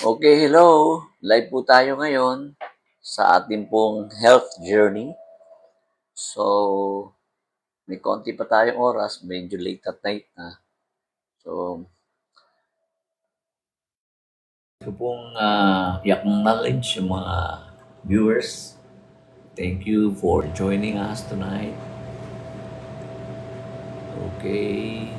Okay, hello. Live po tayo ngayon sa ating pong health journey. So, may konti pa tayong oras, medyo late at night na. So, ito pong i-acknowledge yung mga viewers. Thank you for joining us tonight. Okay.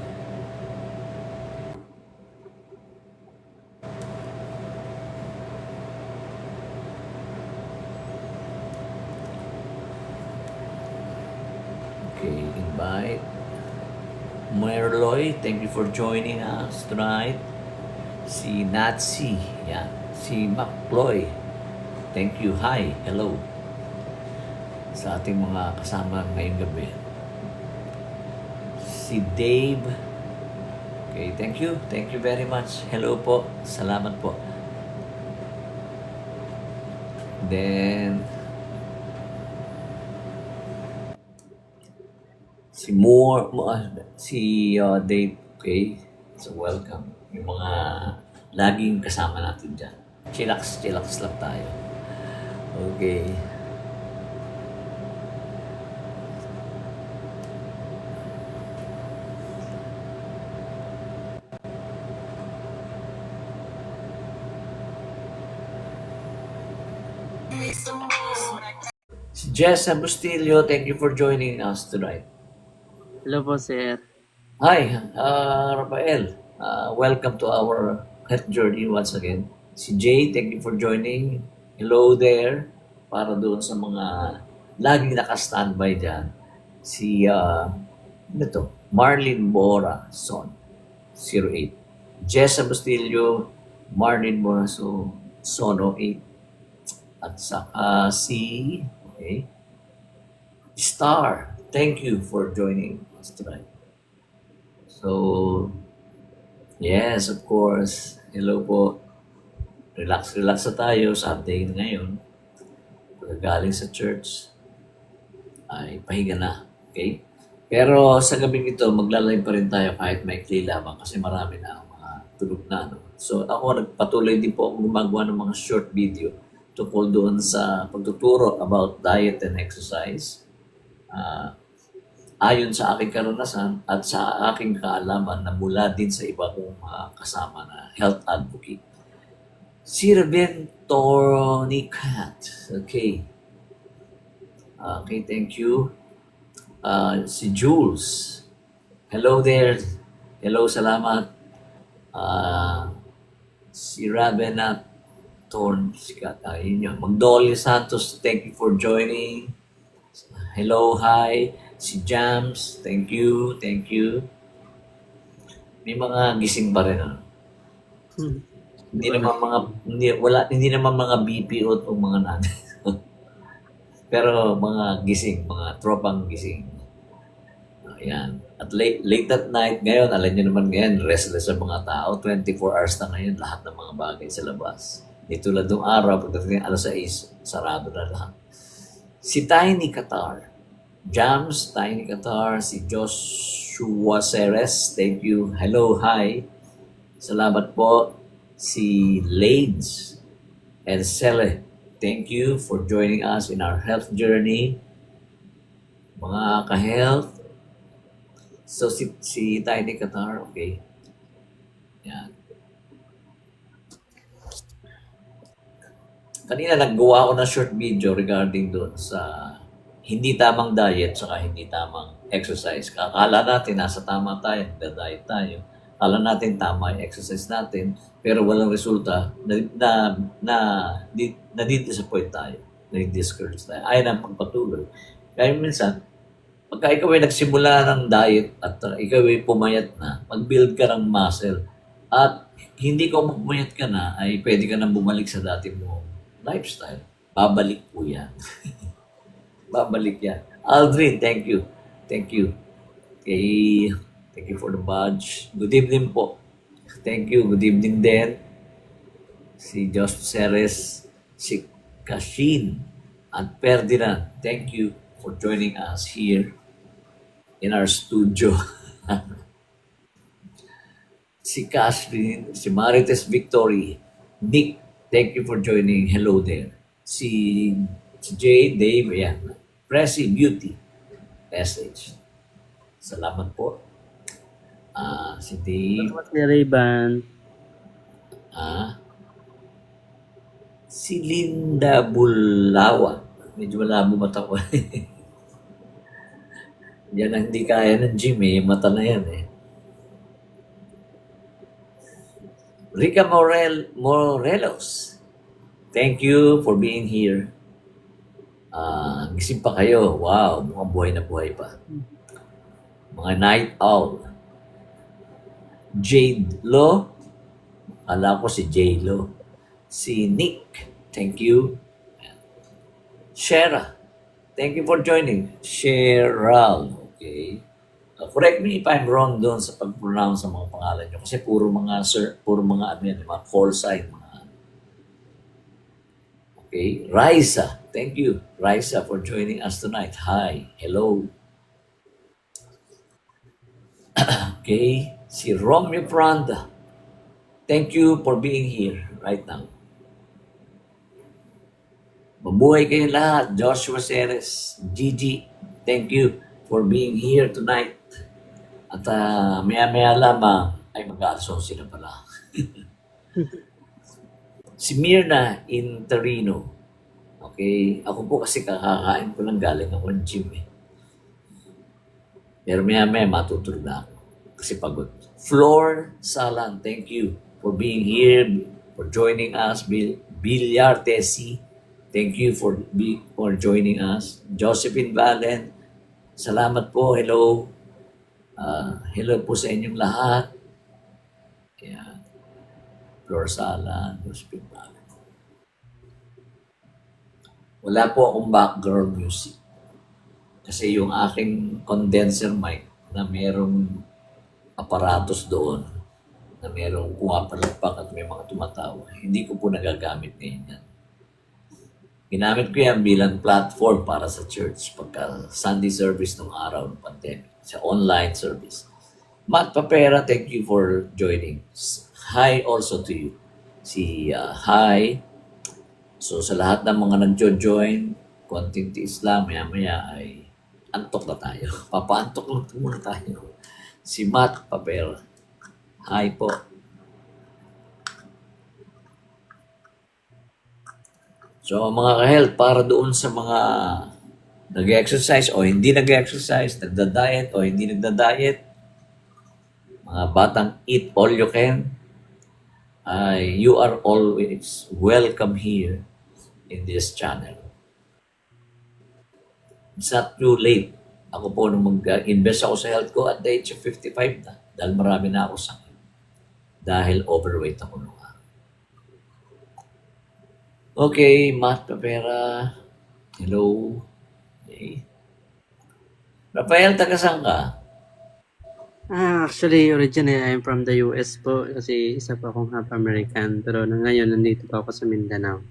Okay, invite. Merloy, thank you for joining us tonight. Si Natsi, yan. Si Macloy, thank you. Hi, hello. Sa ating mga kasama ngayong gabi. Si Dave, okay, thank you. Thank you very much. Hello po. Salamat po. Then, si Dave, okay. So, welcome. Yung mga laging kasama natin dyan. Chillax lang tayo. Okay. Si Jess Bustillo, thank you for joining us tonight. Hello po, sir. Hi, Rafael. Welcome to our health journey once again. Si Jay, thank you for joining. Hello there. Para doon sa mga laging naka-standby dyan. Si, Marlene Bora Son, 08. Jessa Bustillo, Marlene Bora Son, 08. At saka okay, Star, thank you for joining us tonight. So, yes, of course. Hello po. Relax na tayo sa update ngayon. Pagkagaling sa church, ay pahinga na. Okay? Pero sa gabing ito, maglalay pa rin tayo kahit maikli lamang kasi marami na ang mga tulog na. So ako nagpatuloy din po akong gumagawa ng mga short video tungkol doon sa pagtuturo about diet and exercise. Ayon sa aking karanasan at sa aking kaalaman na mula din sa iba kong kasama na health advocate. Si Raven Tornicat. Okay. Okay, thank you. Si Jules. Hello there. Hello, salamat. Si Ravenat Tornicat. Ayun yun. Magdolly Santos, thank you for joining. Hello, hi. Si Jams, thank you, thank you. May mga gising pa rin. Hindi naman mga BPO o mga nanay. Pero mga gising, mga tropang gising. Ayan. At late at night ngayon, alam niyo naman ngayon, restless sa mga tao. 24 hours na ngayon, lahat ng mga bagay sa labas. Di tulad ng araw, pagdating alas 6, sarado na lahat. Si Tiny Qatar, Jams, Tiny Qatar, si Joshua Ceres, thank you. Hello, hi. Salamat po. Si Lades and Sele, thank you for joining us in our health journey. Mga ka-health. So, si Tiny Qatar, okay. Yan. Kanina naggawa ako ng short video regarding doon sa hindi tamang diet saka hindi tamang exercise. Akala natin nasa tama tayo, nagda-diet tayo. Akala natin tama yung exercise natin, pero walang resulta, na-disappoint tayo, na-discourage tayo. Ayaw na pagpatuloy. Kaya minsan, pagka ikaw ay nagsimula ng diet at ikaw ay pumayat na, mag-build ka ng muscle at hindi ka pumayat ka na, ay pwede ka nang bumalik sa dati mo lifestyle. Babalik po yan. Babalik yan. Aldrin, thank you. Thank you. Okay. Thank you for the badge. Good evening po. Thank you. Good evening din. Si Josh Ceres, si Kashin, at Ferdinand. Thank you for joining us here in our studio. Si Catherine, si Marites Victory, Nick, thank you for joining. Hello there. Si Jay, Dave, ayan. Pressy Beauty, message. Salamat po. Si Hello Dave, po, Sir Ray-Ban. ah, si Linda Bulawa. Medyo malabo mata ko. Yan ang hindi kaya ng gym eh. Mata na yan eh. Rica Morelos. Thank you for being here. Gising pa kayo. Wow, mukhang buhay na buhay pa. Mga night owl. Jade Lo. Alam ko si Jade Lo. Si Nick. Thank you. Shera. Thank you for joining. Cheryl. Okay. Correct me if I'm wrong doon sa pag-pronounce ng mga pangalan nyo. Kasi puro mga puro mga ano yan, mga call sign. Okay. Raisa. Thank you, Raisa, for joining us tonight. Hi. Hello. Okay. Si Romeo Pranda. Thank you for being here right now. Mabuhay kayo lahat. Joshua Ceres, Gigi, thank you for being here tonight. At maya-maya lamang ay mag-aalson sila pala. Si Mirna Interino. Okay, ako po kasi kakakain ko lang galing ako ng gym eh. Pero maya-maya matutulog na ako kasi pagod. Flor Salan, thank you for being here, for joining us. Bilyar Tessie, thank you for joining us. Josephine Valen, salamat po. Hello. Hello po sa inyong lahat. Kaya, Flor Sala, Josephine Valen. Wala po akong background music. Kasi yung aking condenser mic na merong aparatos doon, na merong pumapalagpak at may mga tumatawa, hindi ko po nagagamit ngayon yan. Ginamit ko yan bilang platform para sa church pagka Sunday service ng araw ng pandemic, sa online service. Matt Papera, thank you for joining. Hi also to you. Hi. So sa lahat ng mga nagjo-join, konting tiis lang, maya-maya ay antok na tayo. Papaantok lang muna tayo. Si Matt Papera. Hi po. So mga ka-health, para doon sa mga nag-exercise o hindi nag-exercise, nagda-diet o hindi nagda-diet, mga batang eat all you can, you are always welcome here in this channel. It's not too late. Ako po nung mag-invest ako sa health ko at the age of 55 na, dahil marami na ako sakit. Dahil overweight ako nung araw. Okay, Matt Papera. Hello. Okay. Rafael, taga-saan ka? Actually, originally, I'm from the US po kasi isa po akong half American. Pero ngayon, nandito po ako sa Mindanao.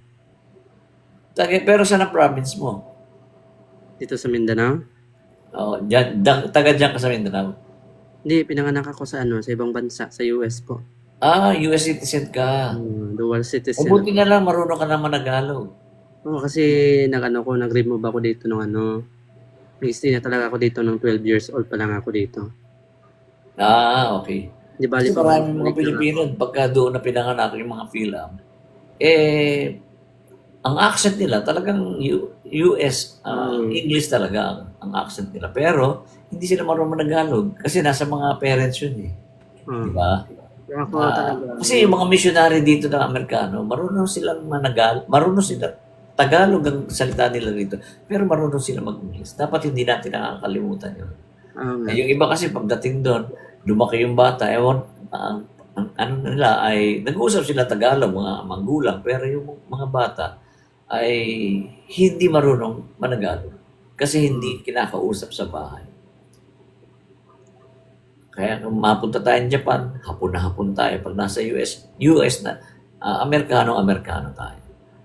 Pero saan ang province mo? Dito sa Mindanao? Oh, taga dyan ka sa Mindanao? Hindi, pinanganak ako sa ibang bansa, sa US po. US citizen ka. Dual citizen. Mabuti na lang, marunong ka naman Tagalog. Oo, kasi nag-remove ako dito ng nag-stay na talaga ako dito ng 12 years old pa lang ako dito. Okay. Di bali Kasi maraming mga Pilipino, pagka doon na pinanganak yung mga film, ang accent nila talagang US, English talaga ang accent nila. Pero, hindi sila marunong Tagalog kasi nasa mga parents yun eh. Di ba? Ako talaga. Kasi yung mga missionary dito ng Amerikano, marunong silang marunong sila. Tagalog ang salita nila dito. Pero marunong sila mag-English. Dapat hindi natin nakakalimutan yun. Yung iba kasi pagdating doon, lumaki yung bata, ano nila ay, nag-uusap sila Tagalog, mga magulang, pero yung mga bata ay hindi marunong managalog. Kasi hindi kinakausap sa bahay. Kaya kung mapunta tayo ng Japan, hapon na hapon tayo. Pag nasa US na, Amerikano tayo.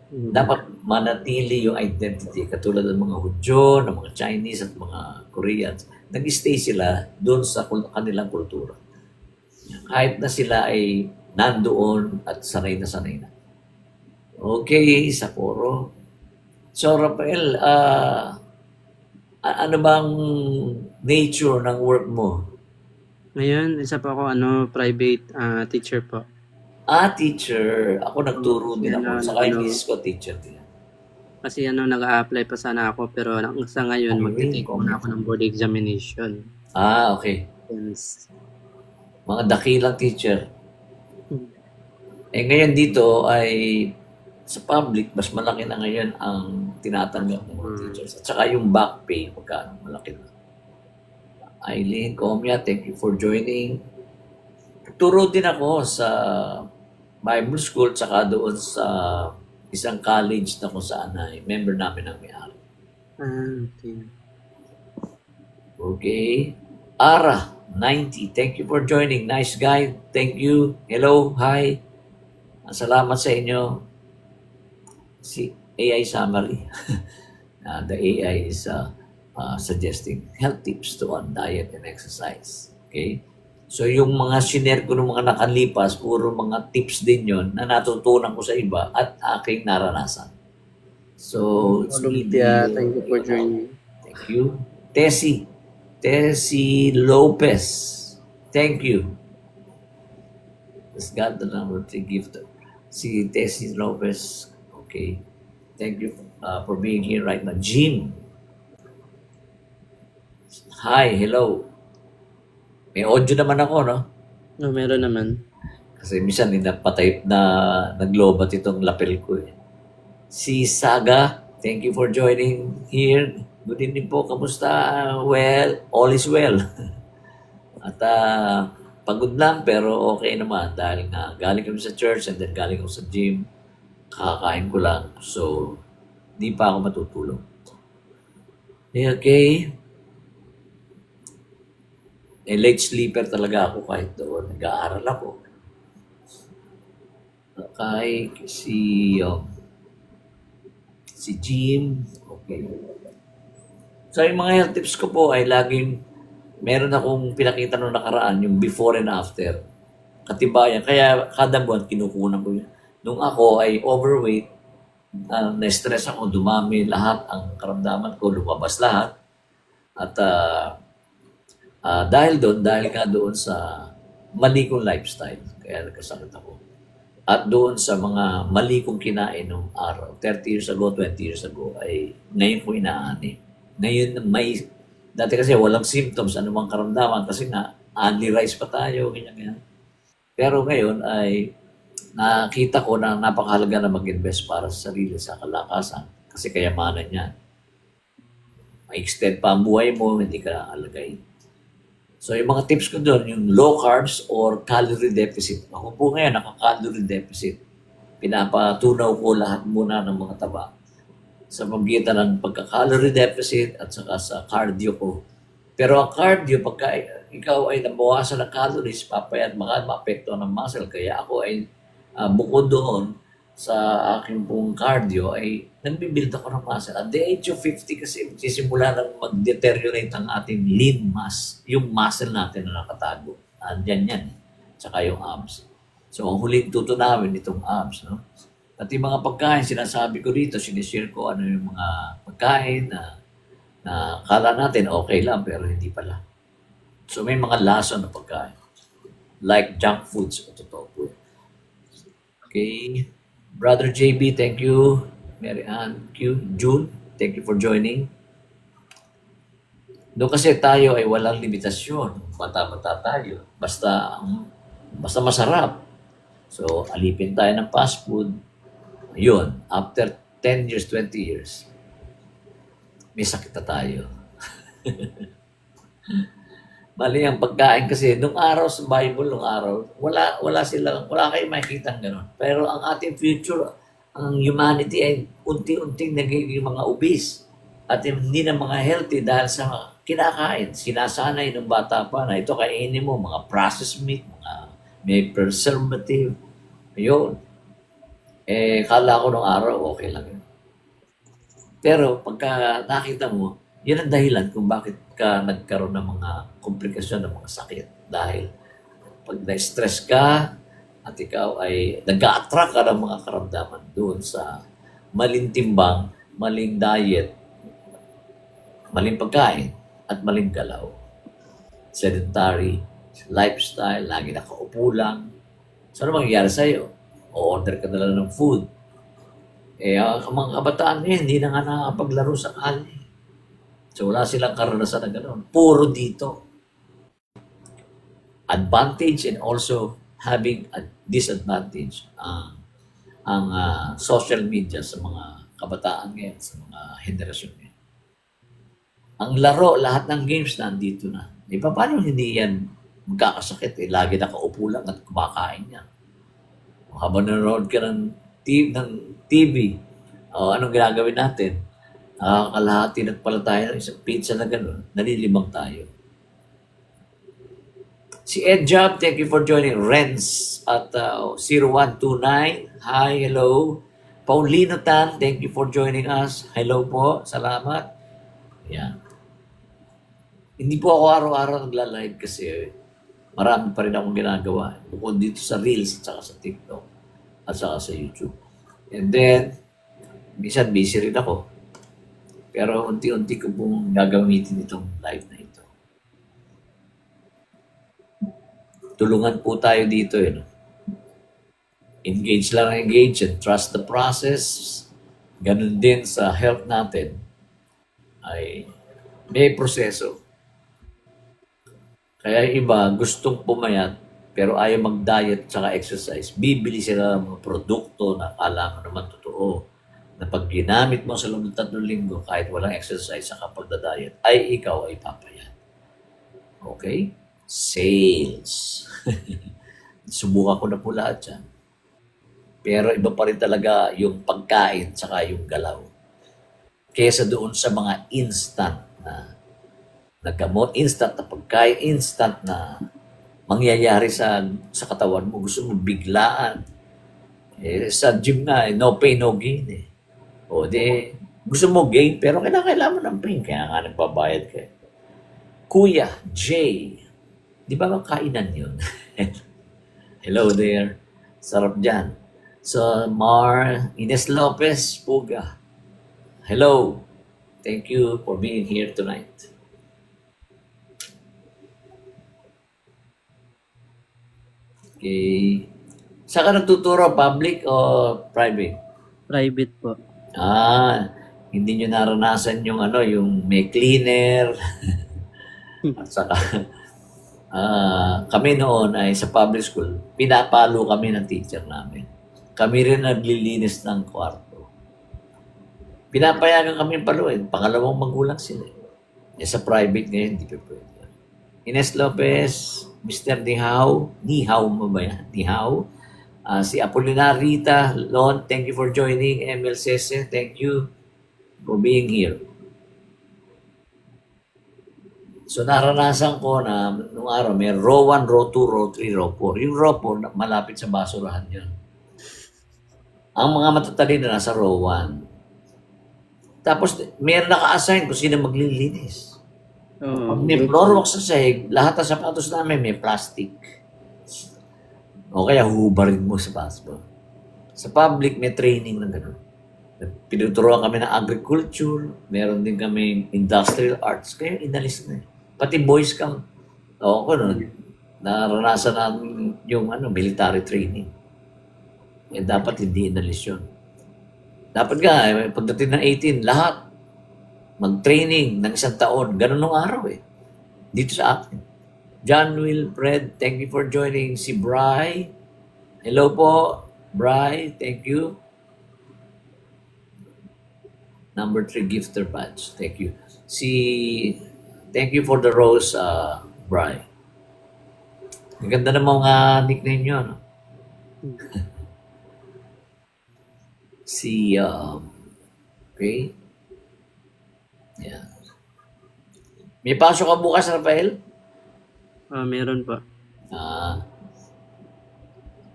Dapat manatili yung identity. Katulad ng mga Hudyo, ng mga Chinese at mga Koreans. Nag-stay sila doon sa kanilang kultura. Kahit na sila ay nandoon at sanay na sanay na. Okay, Sapporo. So, Rafael, ano bang nature ng work mo? Ngayon, isa po ako, private teacher po. Teacher. Ako nagturo Kasi din ako. Saka yung misis ko, teacher din. nag-a-apply pa sana ako pero sa ngayon Ayun, magte-take muna ako ng board examination. Okay. Hence, Mga dakilang teacher. Ngayon dito ay sa public, mas malaki na ngayon ang tinatanggap ng mga teachers. At saka yung back pay, magkano, malaki na. Eileen, Comia, thank you for joining. Turo din ako sa Bible School, tsaka doon sa isang college na kung saan ay member namin ng may-ari. okay. Okay. Ara, 90, thank you for joining. Nice guy, thank you. Hello, hi. Salamat sa inyo. Si AI summary. The AI is suggesting health tips to on diet and exercise. Okay? So yung mga sinare ko ng mga nakalipas, puro mga tips din yon na natutunan ko sa iba at aking naranasan. So, it's Olympia, really, thank you for joining. Thank you. Tessie Lopez. Thank you. Let's got the number 3 gift. Si Tessie Lopez. Okay. Thank you for being here right now. Jim. Hi, hello. May audio naman ako, no? No, meron naman. Kasi minsan napatay na naglobat itong lapel ko eh. Si Saga, thank you for joining here. Good evening po, kamusta? Well, all is well. At pagod lang pero okay naman dahil nga galing kami sa church and then galing ako sa gym. Kakakain ko lang. So, di pa ako matutulog. Okay. Late sleeper talaga ako kahit doon. Nag-aaral ako. Okay, si Jim. Okay. So, yung mga health tips ko po ay laging meron akong pinakita nung nakaraan, yung before and after. Katibayan. Kaya kada buwan kinukunan ko yun. Nung ako ay overweight, na-stress ako, dumami lahat, ang karamdaman ko, lumabas lahat. At dahil nga doon sa mali kong lifestyle, kaya nagkasakit ako. At doon sa mga mali kong kinain nung araw, 30 years ago, 20 years ago, ay ngayon ko inaani. Ngayon dati kasi walang symptoms, anumang karamdaman, kasi nga, only rice pa tayo, ganyan. Pero ngayon ay nakita ko na napakahalaga na mag-invest para sa sarili, sa kalakasan, kasi kayamanan yan. Ma-extend pa ang buhay mo, hindi ka alagayin. So yung mga tips ko doon, yung low carbs or calorie deficit. Ako po ngayon, naka-calorie deficit. Pinapatunaw ko lahat muna ng mga taba sa pagitan ng pagka-calorie deficit at saka sa cardio ko. Pero ang cardio, pagka ikaw ay nabawasan ng calories, papayat baka maapekto ng muscle. Kaya ako ay bukod doon sa aking pong cardio ay nagbibuild ako ng muscle. At the age of 50 kasi sisimula nang mag-deteriorate ang ating lean mass, yung muscle natin na nakatago. Andyan yan. Tsaka yung abs. So, ang huling tutunawin itong abs, no? At yung mga pagkain, sinasabi ko dito, sinishare ko ano yung mga pagkain na kala natin okay lang, pero hindi pala. So, may mga lason na pagkain. Like junk foods, totoo po. Okay. Brother JB, thank you. Mary Ann, Q, June, thank you for joining. Doon kasi tayo ay walang limitasyon. Bata-bata tayo. Basta masarap. So, alipin tayo ng fast food. Yun, after 10 years, 20 years, may sakit na tayo. Mali ang pagkain kasi nung araw sa Bible, wala kayong makikita gano'n. Pero ang ating future, ang humanity ay unti-unting nagiging mga obese at hindi na mga healthy dahil sa kinakain. Sinasanay ng bata pa na ito kainin mo, mga processed meat, mga may preservative. Yun. Kala ko nung araw, okay lang yun. Pero pagka nakita mo, yan ang dahilan kung bakit ka nagkaroon ng mga komplikasyon ng mga sakit. Dahil pag na-stress ka, at ikaw ay nag-a-attract ka ng mga karamdaman doon sa maling timbang, maling diet, maling pagkain, at maling galaw. Sedentary lifestyle, lagi nakaupo lang. So ano mangyayari sa'yo? O-order ka na lang ng food. Ang mga kabataan ngayon, hindi na nga nakakapaglaro sa kalye. So wala silang karanasan na gano'n. Puro dito. Advantage and also having a disadvantage ang social media sa mga kabataan ngayon, sa mga henerasyon ngayon. Ang laro, lahat ng games nandito na. Di ba, paano hindi yan magkakasakit? Lagi nakaupo lang at kumakain yan. Habang nanonood ka ng TV, anong ginagawin natin? Kalahati na pala tayo ng isang pizza na gano'n, nalilimang tayo. Si Ed Job, thank you for joining. Renz at 0129. Hi, hello. Paulino Tan, thank you for joining us. Hello po, salamat. Yan. Hindi po ako araw-araw nagla-live kasi marami pa rin akong ginagawa. Bukod dito sa Reels at saka sa TikTok at saka sa YouTube. And then, minsan busy rin ako. Pero unti-unti ko pong gagamitin itong live na ito. Tulungan po tayo dito. Engage lang, engage and trust the process. Ganun din sa health natin ay may proseso. Kaya iba gustong pumayat pero ayaw mag-diet tsaka exercise. Bibili sila ng mga produkto na akala mo naman totoo. Na pag ginamit mo sa loob ng 3 linggo kahit walang exercise sa pagda-diet, ay ikaw ay papayat. Okay? Sales. Subukan ko na po lahat yan. Pero iba pa rin talaga yung pagkain tsaka yung galaw. Kesa doon sa mga instant na gamot, instant na pagkain, instant na mangyayari sa katawan mo. Gusto mo biglaan. Sa gym nga, no pain, no gain O gusto mo gain, pero kailangan mo ng pain. Kaya nga nagbabayad ka. Kuya J. Di ba kainan yun? Hello there. Sarap dyan. So, Ines Lopez, Puga. Hello. Thank you for being here tonight. Okay. Saan ka nagtuturo? Public o private? Private po. Hindi nyo naranasan yung yung may cleaner. At saka, kami noon ay sa public school, pinapalo kami ng teacher namin. Kami rin naglilinis ng kwarto. Pinapayagan kami paluin. Pangalawang magulang sila. Sa private ngayon, hindi pa pwede. Ines Lopez, Mr. Nihao. Nihao mo ba yan? Nihao. Si Apolinarita Lon, thank you for joining. Emil Sese, thank you for being here. So naranasan ko na nung araw may row 1, row 2, row 3, row 4. Yung row 4 malapit sa basurahan yun. Ang mga matatalino nasa row 1. Tapos mayroon naka-assign kung sino maglilinis. Pag may floor wax sa sahig, lahat ng sapatos namin may plastic. O kaya hubarin mo sa basbo. Sa public may training ng gano'n. Pinuturuan kami ng agriculture, meron din kami industrial arts, kaya inalis na. Pati Boy Scout. Ako naranasan namin yung military training. Dapat hindi inalis yun. Dapat nga, pagdating ng 18, lahat mag-training ng 1 taon. Ganun nung araw dito sa akin. John Wilfred, thank you for joining. Si Bri. Hello po, Bri. Thank you. Number 3 gifter badge. Thank you. Thank you for the rose, Bri. Ang ganda ng mga nickname nyo, no? Okay. Yeah. May pasok ka bukas, Rafael? Meron po.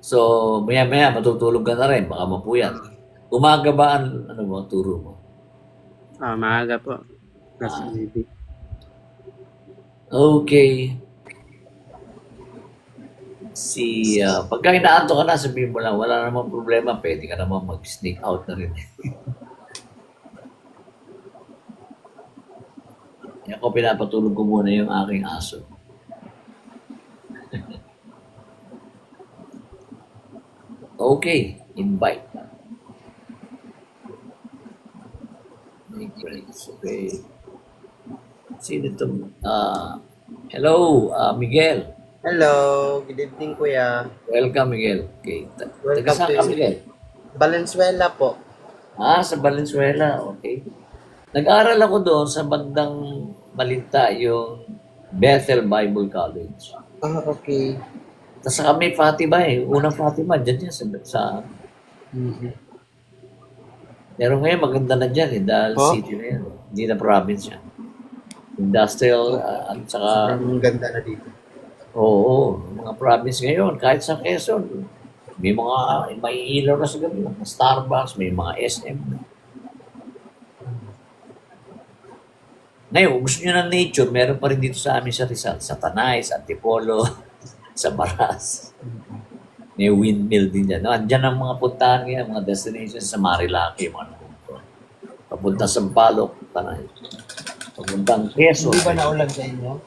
So, maya-maya matutulog ka na rin. Baka mapuyat. Umaga ba ang turo mo? Maaga po. Kasi Okay. Pagka inaanto ka na, sabihin mo lang, wala namang problema, pwede ka naman mag-sneak out na rin. Ako pinapatulog ko muna yung aking aso. Okay, invite. Okay. Sino ito? Hello, Miguel. Hello, good evening kuya. Welcome, Miguel. Okay. Welcome Taga saan to ka, Miguel? Valenzuela po. Sa Valenzuela. Okay. Nag-aral ako doon sa bandang Malinta, yung Bethel Bible College. Okay. Tapos kami Fatima Unang Fatima, dyan sa Mhm. pero ngayon maganda na dyan dahil Oh? city na yan. Hindi na province yan. Industrial at saka, Sobrang ganda na dito. oo, mga province ngayon, kahit sa Quezon, may ilaw na sa gabi, mga Starbucks, may mga SM. Ngayon, kung gusto nyo ng nature, meron pa rin dito sa amin sa Rizal, sa Tanay, sa Antipolo, sa Baras. May windmill din dyan. Andyan ang mga puntahan ngayon, mga destinations sa Marilaki, mga napunto. Papunta sa Sampaloc, Tanay. Papuntang Quezon. Hindi ba naulan sa inyo?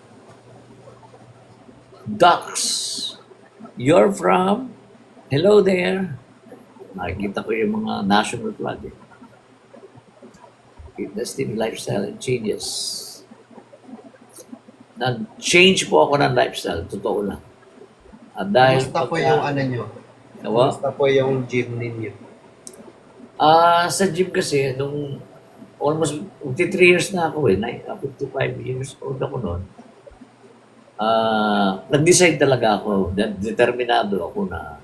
Ducks. You're from? Hello there. Nakikita ko yung mga national flag. Fitness team, lifestyle, and changes. Nag-change po ako ng lifestyle, totoo lang. At dahil Kumusta po yung ano nyo? Nawa? Kumusta po yung gym ninyo? Sa gym kasi, nung almost 53 years na ako 55 years old ako noon. Nag-decide talaga ako, determinado ako na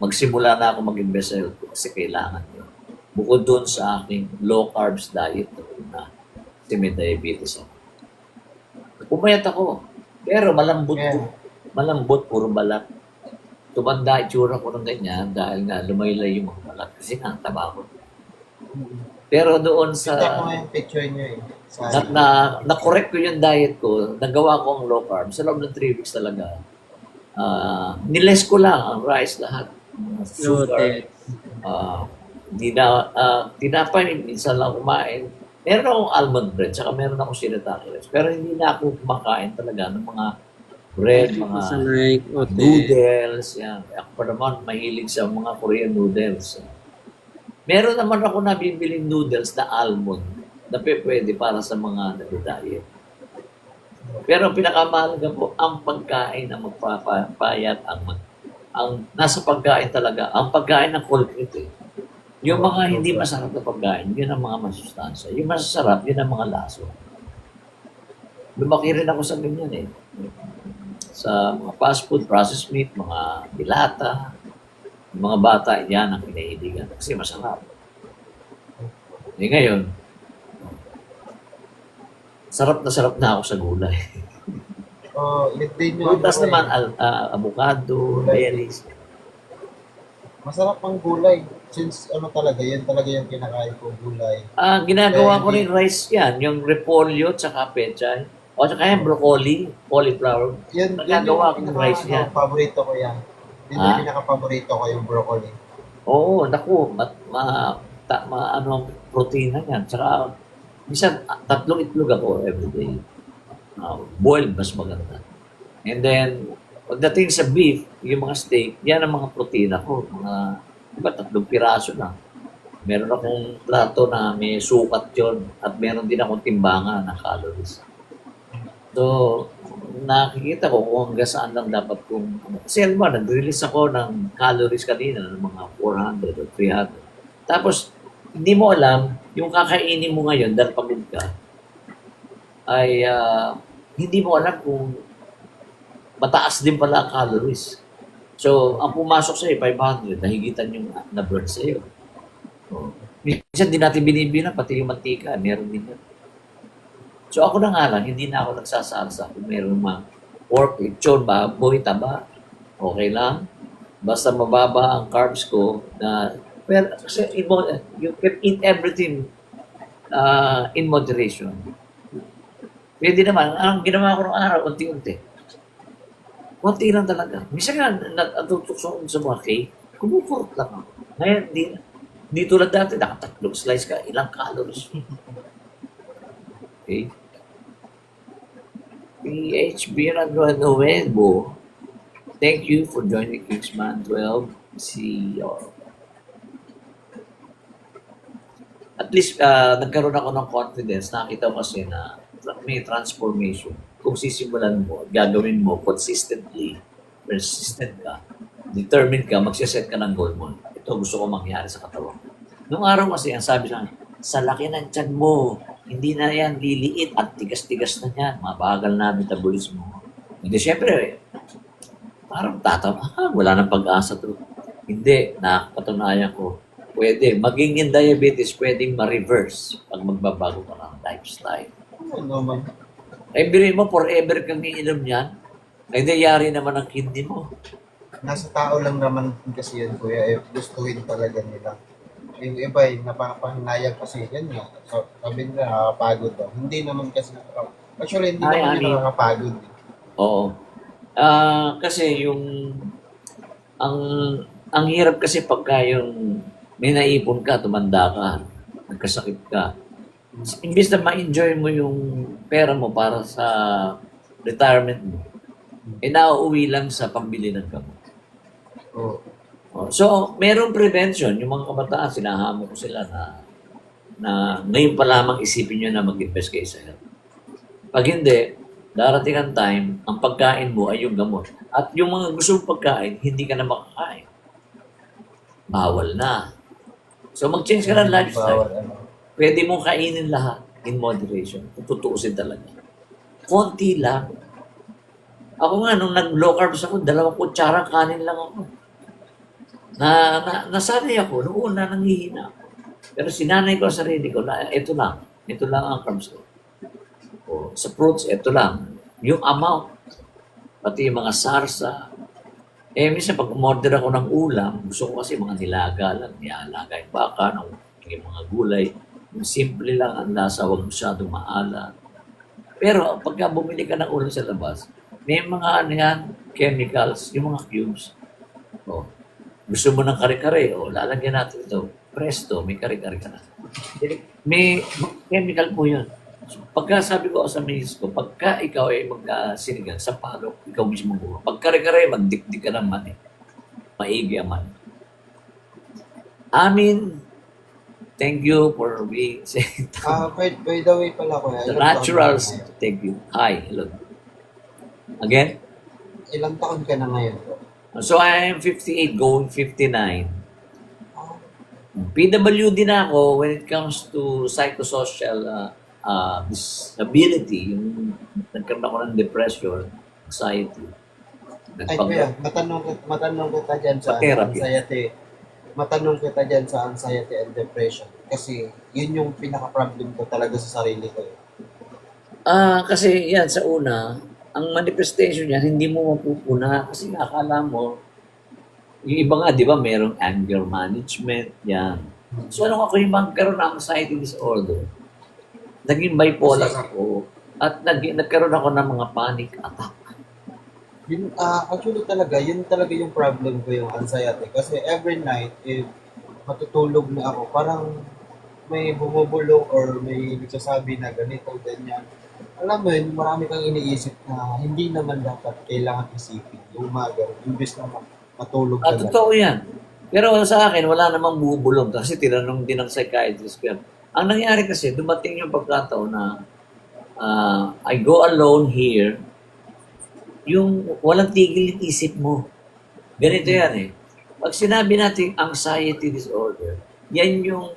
magsimula na ako mag-invest sa health kasi kailangan yun. Bukod doon sa aking low carbs diet na kasi may diabetes ako. Pumayat ako, pero malambot ko. Malambot, puro balat. Tumanda itsura ko ng ganyan dahil nga lumaylay yung mga balat kasi nga taba ko. Pero doon sa Kita ko yung picture nyo eh. Sa na-correct ko yung diet ko, nagawa ko ang low carb. Sa loob ng 3 weeks talaga, niles ko lang ang rice lahat. Sugar, tinapay, minsan lang kumain. Meron akong almond bread, saka meron akong shirataki rice. Pero hindi na ako kumakain talaga ng mga bread, mga Sa like, ote. noodles. Yan. Ako pa naman mahilig sa mga Korean noodles. Meron naman ako nabibiling noodles na almond na pwede para sa mga nag-diet. Pero ang pinakamahalaga po, ang pagkain na magpapayat, ang nasa pagkain talaga, ang pagkain ng kulkrit eh. Yung mga hindi masarap na pagkain, yun ang mga masustansya. Yung masasarap, yun ang mga laso. Lumaki rin ako sa ganyan eh. Sa mga fast food, processed meat, mga dilata, yung mga bata, yan ang kinahiligan kasi masarap. Ngayon, sarap na ako sa gulay. yun din yung Prutas naman, avocado, berries. Masarap ang gulay. Since ano talaga, yan talaga yung kinakain ko gulay. Ginagawa ko rin rice yan, yung repolyo, tsaka pechay. O tsaka yung broccoli, cauliflower. Yan Nagagawa ko ng rice yan. Paborito ko yan. Yun yung pinaka-paborito ko yung broccoli. Oo, naku, protina yan. Tsaka, minsan, 3 itlog ako everyday. Boiled, mas maganda. And then, pagdating sa beef, yung mga steak, yan ang mga protina ko. Diba, 3 piraso na. Meron akong plato na may sukat yun at meron din akong timbangan na calories. So, nakikita ko kung hanggang saan lang dapat kung... Kasi alam mo, nag-release ako ng calories kanina ng mga 400 o 300. Tapos, hindi mo alam, yung kakainin mo ngayon dahil pagod ka, ay hindi mo alam kung mataas din pala ang calories. So, ang pumasok sa'yo, 500, nahigitan yung na-burn sa'yo. So, minsan, di natin binibilang, pati yung mantika, meron din yun. So, ako na nga lang, hindi na ako nagsasalsa. Kung meron mga pork, lechon, baboy, taba, okay lang. Basta mababa ang carbs ko na, well, kasi you can eat everything in moderation. Pwede naman, ang ginawa ko ng araw, unti-unti. Konti lang talaga. Minsan nga, natutukso ko sa mga cake, kumupurot lang ako. Ngayon, di tulad dati, nakatatlong slice ka, ilang calories. Okay? PHB Nuevo. Thank you for joining Kingsman 12. See you. At least, nagkaroon ako ng confidence. Nakita ko kasi na may transformation. Kung sisimulan mo, gagawin mo consistently, persistent ka, determined ka, magsiset ka ng goal mo. Ito gusto ko mangyari sa katawan. Nung araw kasi, ang sabi sa akin, sa laki ng tiyan mo, hindi na yan liliit at tigas-tigas na yan. Mabagal na metabolismo. Hindi, syempre, parang tatawa, wala nang pag-asa to. Hindi, nakapatunayan ko. Pwede. Maging yung diabetes, pwedeng ma-reverse pag magbabago ka ng lifestyle. Ano naman? Eh, bilhin mo, forever kang iinom yan. Ay, nangyari naman ang kidney mo. Nasa tao lang naman kasi yan, kuya. Gustuhin talaga nila. Yung iba, napapahinayang kasi yan nga. So, sabi nila, nakakapagod daw. Hindi naman kasi nakakapagod. Actually, hindi naman yung nakakapagod. Oo. Kasi yung ang hirap kasi pagka yung may naipon ka, tumanda ka, nagkasakit ka. Imbis na ma-enjoy mo yung pera mo para sa retirement mo, nauuwi lang sa pambili ng gamot. Oo. So, merong prevention. Yung mga kabataan, sinahamon ko sila na ngayon pa lamang isipin nyo na mag-invest kayo sa health. Pag hindi, darating ang time, ang pagkain mo ay yung gamot. At yung mga gustong pagkain, hindi ka na makakain. Bawal na. So, mag-change ka ng lifestyle. Bawal, ano. Pwede mong kainin lahat in moderation. Kung tutuusin talaga. Konti lang. Ako nga, nung nag-low carbs ako, 2 kutsara kanin lang ako. Nasanay ako. Noong una, nanghihina ako. Pero sinanay ko sa sarili ko na ito lang ang carbs ko. O, sa fruits, ito lang. Yung amount, pati yung mga sarsa. Minsan pag umorder ako ng ulam, gusto ko kasi mga nilaga lang. Nialaga yung baka, yung mga gulay. Yung simple lang ang lasa, huwag masyadong maalat. Pero pagka bumili ka ng ulam sa labas, may mga chemicals, yung mga cubes. O, gusto mo ng kare-kare, lalagyan natin ito. Presto, may kare-kare ka na. May chemical po yun. So, pagka sabi ko sa misis ko, pagka ikaw ay magkasinigang sa palok, ikaw mismo mo. Pag kare-kare, magdikdik ka ng mani. Maigi ang mani. Amin. Thank you for being saying. By the way pala, kuya. The naturals. Thank you. Hi. Hello. Again? Ilang taon ka na ngayon? So I am 58 going 59. PWD na ako when it comes to psychosocial disability. Yung nagkaroon ako ng depression, anxiety. Ay, kuya, matanong kita dyan sa anxiety. Matanong kita dyan sa anxiety and depression. Kasi yun yung pinaka-problem ko talaga sa sarili ko. Kasi yan, sa una, ang manifestation niyan, hindi mo mapupuna kasi akala mo, yung iba nga, di ba, merong anger management, yan. So, ako yung magkaroon ng anxiety disorder, naging bipolar ako, at nagkaroon ako ng mga panic attack. Yun, actually yun talaga yung problem ko, yung anxiety. Kasi every night, if matutulog na ako, parang may bumubulong or may nagsasabi na ganito, ganyan. Alam mo yun, marami kang iniisip na hindi naman dapat kailangan isipin. Yung mga ganun, imbes na matulog ka lang. Totoo yan. Pero sa akin, wala namang bubulong kasi tinanong din ng psychiatrist ko yan. Ang nangyari kasi, dumating yung pagkataon na I go alone here, yung walang tigil yung isip mo. Ganito yan eh. Pag sinabi natin anxiety disorder, yan yung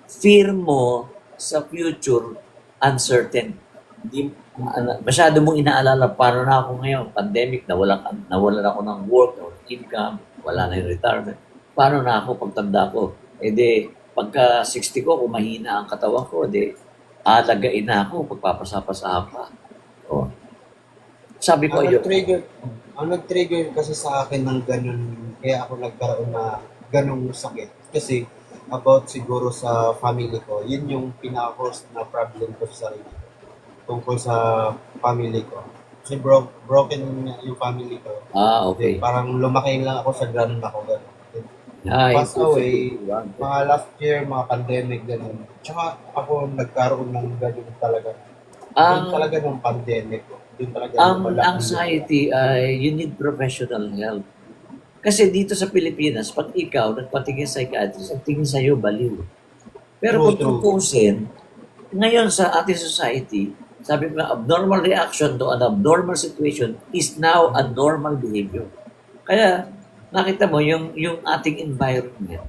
fear mo sa future uncertain. Hindi, masyado mong inaalala, paano na ako ngayon, pandemic, nawalan ako ng work, or income, wala na yung retirement. Paano na ako pagtanda ko? Pagka 60 ko, kung mahina ang katawan ko, alagain na ako, pagpapasapasahan pa. Sabi ko, Ang nag-trigger kasi sa akin ng ganun, kaya ako nagkaroon na ganung sakit. Kasi about siguro sa family ko, yun yung pinaka-cause na problem ko sa sarili ko. Tungkol sa family ko. Kasi broken yung family ko. Okay. Parang lumaki lang ako sa ganun ako. Ganun. It's Pass away, one. mga last year, mga pandemic, ganun. Tsaka ako nagkaroon ng ganun talaga. Doon Ang talaga ng pandemic. Doon talaga ang lumala. anxiety ay you need professional help. Kasi dito sa Pilipinas, pag ikaw nagpatingin sa psychiatrist, ang tingin sa'yo baliw. Pero kung True. tutusin, ngayon sa ating society, sabi ko nga, abnormal reaction to an abnormal situation is now a normal behavior. Kaya, nakita mo yung ating environment.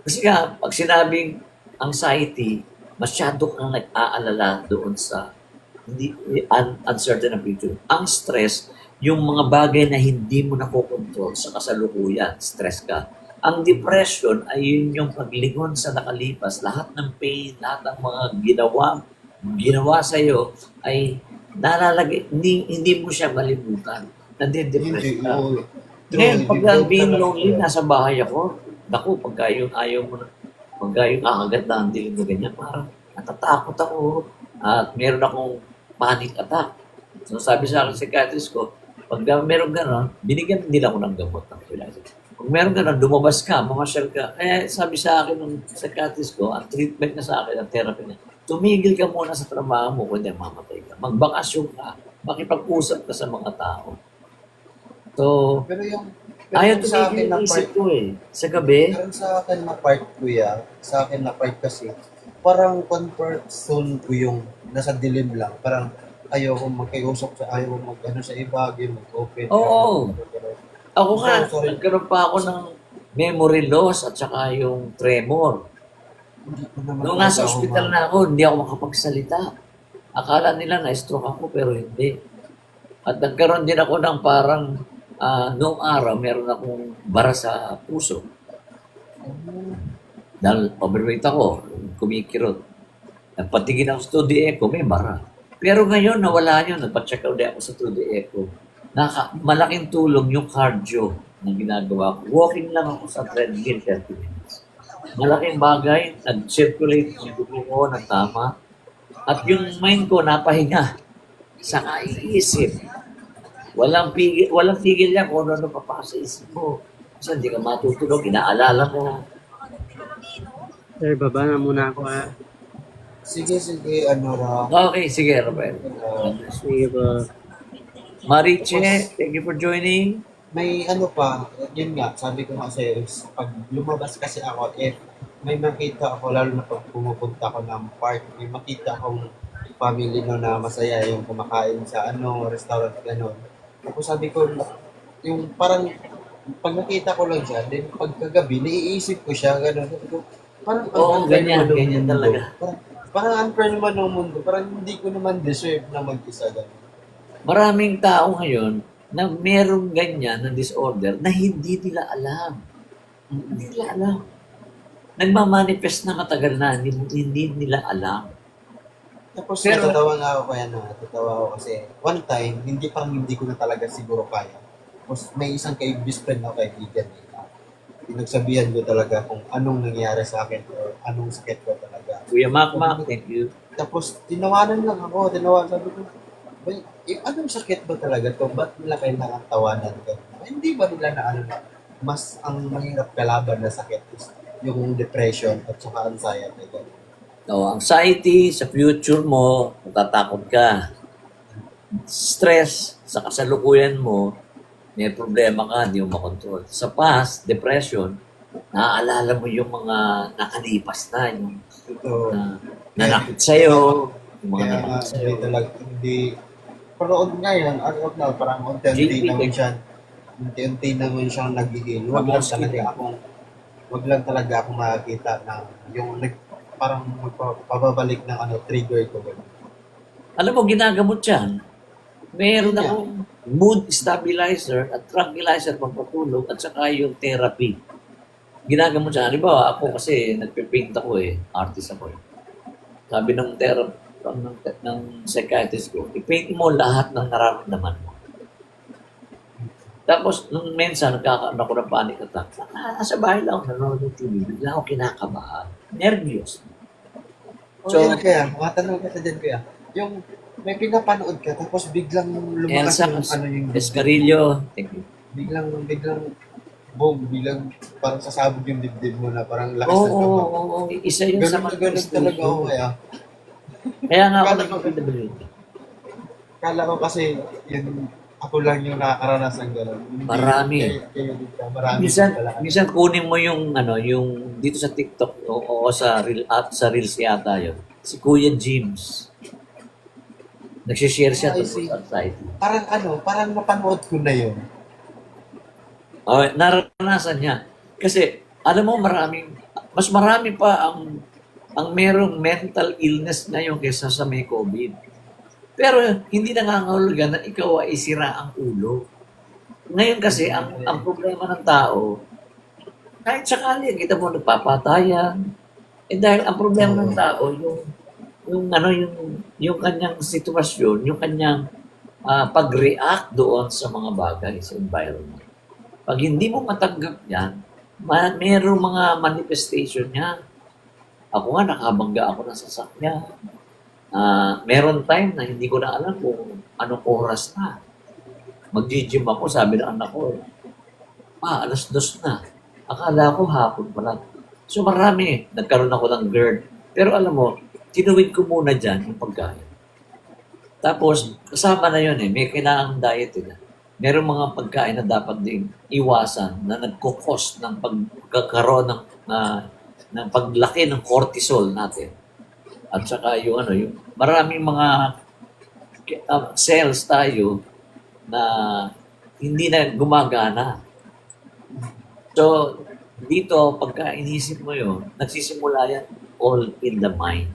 Kasi nga, pag sinabing anxiety, masyado kang nag-aalala doon sa hindi uncertain na future. Ang stress, yung mga bagay na hindi mo nakokontrol sa kasalukuyan, stress ka. Ang depression ay yun yung paglingon sa nakalipas. Lahat ng pain, lahat ng mga ginawa sa iyo ay nalalagay, hindi mo siya malimutan. Nande-depress Hindi, ka. oo. Ngayon, True, pag hindi being talaga. lonely, nasa bahay ako, naku, pagka yung ayaw mo na, pagka yung kakagat na ang dilim na ganyan, parang natatakot ako at meron akong panic attack. So sabi sa akin sa psychiatrist ko, pag meron gano'n, binigyan nila ako ng gamot ng psychiatrist. Kung meron gano'n, lumabas ka, mamasyal ka. Kaya sabi sa akin ng psychiatrist ko, ang treatment na sa akin, ang therapy na, tumigil ka muna sa trabaho mo, kundi mamatay ka. Magbakasyon ka, makipag-usap ka sa mga tao. So, ayaw Sa tumigil akin na yung part, isip ko eh. Sa gabi, pero sa akin na part, kuya, sa akin na part kasi, parang comfort zone ko yung nasa dilim lang. Parang ayoko magkiusap ayaw mag sa iba, mag-open. Oo. Ako nga, Sorry. nagkaroon pa ako ng memory loss at saka yung tremor. Hindi ko naman Nung nasa talaga ako ospital na ako, hindi ako makapagsalita. Akala nila na-stroke ako pero hindi. At nagkaroon din ako ng parang noong araw, meron akong bara sa puso. Dahil overweight ako, kumikirot. Nagpatingin ako sa 2D echo, may bara. Pero ngayon, nawala yun. Nagpa-check out ako sa 2D echo. Malaking tulong yung cardio na ginagawa ko. Walking lang ako sa treadmill 30 minutes. Malaking bagay, nag-circulate yung dugo ko ng tama. At yung mind ko napahinga sa kaiisip. Walang tigil yan kung ano papasa sa isip mo. Kasi hindi ka matutulog, inaalala mo. Sir, baba na muna ako ha. Sige, Ra. Okay, sige, Robert. Sige po. Mariche, thank you for joining. May pa, yun nga, sabi ko nga sa'yo, is pag lumabas kasi ako, may makita ako, lalo na pag pumupunta ako ng park, may makita akong family na masaya, yung kumakain sa restaurant, gano'n. Tapos sabi ko, yung parang, pag nakita ko lang siya, then pagkagabi, naiisip ko siya, gano'n. Sabi ko, parang, Oo, ganyan talaga. Parang unfair naman ng mundo, parang hindi ko naman deserve na mag-isa, gano'n. Maraming tao ngayon na merong ganyan na disorder na hindi nila alam. Hindi nila alam. Nagmamanifest na matagal na, hindi nila alam. Tapos Pero- natatawa nga ako kaya natatawa ako kasi one time, hindi ko na talaga siguro kaya. Tapos may isang best friend ako kaibigan. Pinagsabihan ko talaga kung anong nangyari sa akin or anong sakit ko talaga. Kuya Makmak, thank you. Tapos sabi ko, anong sakit ba talaga to? Ba't nila kailangan tawanan ko? Hindi ba nila na mas ang mahirap kalaban na sakit is yung depression at saka anxiety. Anxiety sa future mo, natatakot ka. Stress sa kasalukuyan mo, may problema ka, hindi mo makontrol. Sa past, depression, naaalala mo yung mga nakalipas na, yung Ito, nanakit sa'yo, yung mga kaya nga, nanakit sa'yo. Pero ngayon, parang unti-unti JP, naman siyang nag-heal. Wag lang talaga akong makakita ng yung parang pababalik ng trigger ko. Alam mo, ginagamot yan. Meron Yeah. akong mood stabilizer at tranquilizer pampatulog at saka yung therapy. Ginagamot siya. Halimbawa, ako kasi nagpipaint ako artist ako Sabi ng ng psychiatrist ko, i-paint mo lahat ng nararamdaman mo. Tapos, nung minsan, nagkakaroon ako ng panic attack. Nasa bahay lang ako, nanonood ng TV. Bigla ako kinakabahan. Nervyos. So, kaya, matanong ka sa dyan, kuya. Yung may pinapanood ka, tapos biglang lumakas Elsa yung ano yung Escarillo, thank you. biglang, boom, biglang parang sasabog yung dibdib mo na parang lakas Oo, ng oo, tabak. oo, oo. Isa yun sa Ganun na ganun talaga ako kaya. Kaya nga ako Kala ko, naging PWD. kala ko kasi yun, ako lang yung nakakaranas ng gano'n. Hindi, Marami. kayo din ka, marami Minsan, din pala. minsan kunin mo yung ano, yung dito sa TikTok o sa sa Reels yata yun. Si Kuya James. Nagsishare siya I tungkol see. sa anxiety. Parang napanood ko na yun. Naranasan niya. Kasi, alam mo, mas marami pa ang merong mental illness ngayon kaysa sa may COVID. Pero hindi nangangahulugan na ikaw ay sira ang ulo. Ngayon kasi, ang problema ng tao, kahit sakali, kita mo nagpapatayan. Dahil ang problema ng tao, yung kanyang sitwasyon, yung kanyang pag-react doon sa mga bagay, sa environment. Pag hindi mo matanggap yan, merong mga manifestation niya. Ako nga, nakabangga ako ng sasakyan. Meron time na hindi ko na alam kung anong oras na. Mag-gym ako, sabi ng anak ko, alas 2 na. Akala ko hapon pala. So marami, nagkaroon ako ng GERD. Pero alam mo, tinuwid ko muna dyan yung pagkain. Tapos, kasama na yun may kailangang diet Merong mga pagkain na dapat din iwasan na nagkukos ng pagkakaroon ng paglaki ng cortisol natin. At saka yung maraming mga cells tayo na hindi na gumagana. So, dito, pagka inisip mo yun, nagsisimula yan all in the mind.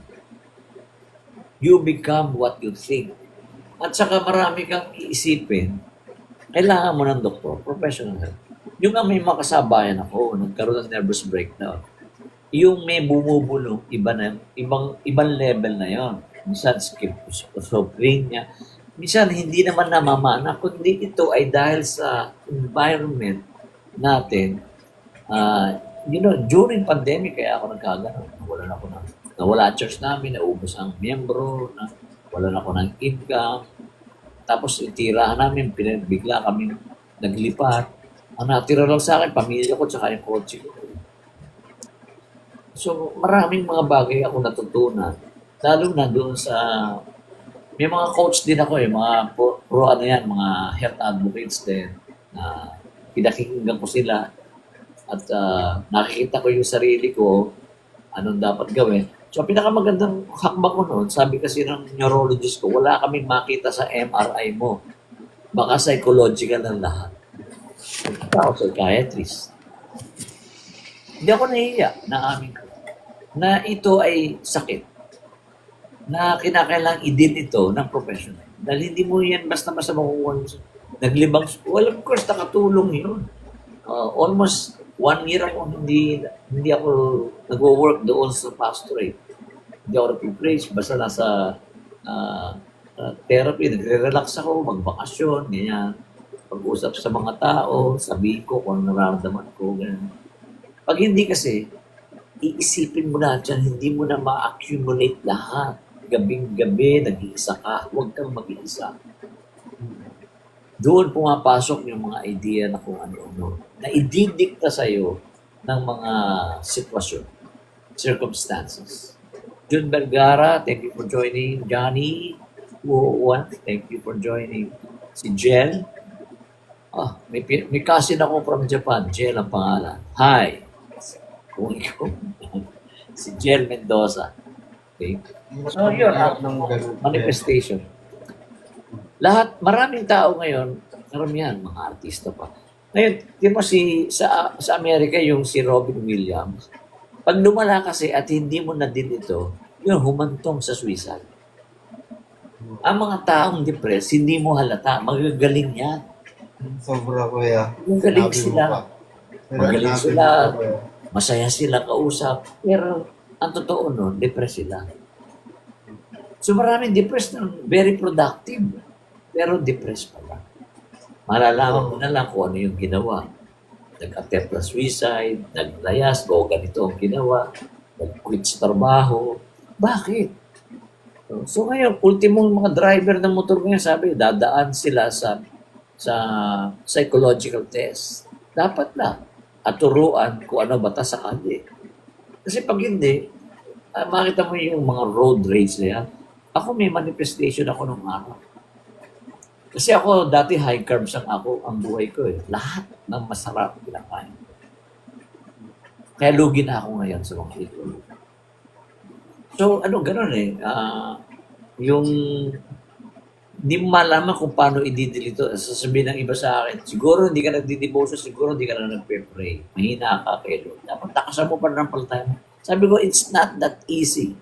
You become what you think. At saka marami kang iisipin, kailangan mo ng doktor, professional help. Yung nga may makasabayan ako, nagkaroon ng nervous breakdown. Yung may bumubulong, ibang level na yon. Minsan schizophrenia. Minsan hindi naman namamana, kundi ito ay dahil sa environment natin. During pandemic, kaya ako nagkagano. Nawala ang church namin, naubos ang miyembro, wala na ako ng income. Tapos itirahan namin, bigla kami naglipat. Ang natira lang sa akin, pamilya ko, tsaka yung kotse ko. So, maraming mga bagay ako natutunan. Lalo na doon sa... May mga coach din ako mga mga health advocates din. Pinakikinggan ko sila. At nakikita ko yung sarili ko, anong dapat gawin. So, pinakamagandang hakbang ko noon, sabi kasi ng neurologist ko, wala kaming makita sa MRI mo. Baka psychological ang lahat. Ako, psychiatrist. Hindi ako nahiya na amin ko na ito ay sakit na kinakailangang i-deal ito ng professional. Dahil hindi mo yan basta-basta makukuha mo. Naglibang, well, of course, nakatulong yun. Almost 1 year ako hindi ako nagwo-work doon sa pastorate. Hindi ako nag-preach, basta nasa therapy, nagre-relax ako, magbakasyon, ganyan. Pag-usap sa mga tao, sabihin ko kung ano nararamdaman ko, ganyan. Pag hindi kasi, iisipin mo na dyan, hindi mo na ma-accumulate lahat. Gabing-gabi, nag-iisa ka, huwag kang mag-iisa. Doon pumapasok yung mga idea na kung ano-ano, na ididikta sa'yo ng mga sitwasyon, circumstances. Jun Vergara, thank you for joining. Johnny Wuan, thank you for joining. Si Jel, may cousin ako from Japan, Jel ang pangalan. Hi! Kung ikaw, si Jel Mendoza. Okay? So, yun, manifestation. Maraming tao ngayon, karamihan, mga artista pa. Ngayon, di mo sa Amerika, yung si Robin Williams, pag lumala kasi at hindi mo na din ito, yun, humantong sa suicide. Ang mga taong depressed, hindi mo halata, magagaling yan. Sobra kuya. Magaling sila. Magaling sila. Masaya sila kausap. Pero, ang totoo nun, depressed sila. So maraming depressed na very productive. Pero depressed pala. Malalaman mo na lang kung ano yung ginawa. Nag-attempt na suicide, naglayas, o ganito ang ginawa, nag-quit sa trabaho. Bakit? So ngayon, ultimong mga driver ng motor ngayon, sabi, dadaan sila sa psychological test. Dapat na at turuan kung ano batas sa kalye. Kasi pag hindi, makita mo yung mga road rage na yan. Ako may manifestation ako nung araw. Kasi ako, dati high carbs ang buhay ko eh. Lahat ng masarap kinakain. Kaya lugi na ako ngayon sa mga ito. So, ganun eh. Yung hindi mo malaman kung paano i-delete ito. Sasabihin ng iba sa akin, siguro hindi ka nagdi-devotion, siguro hindi ka na nagpe-pray. Mahina ka kay Lord. Dapat takasan mo pa ng paltay mo. Sabi ko, it's not that easy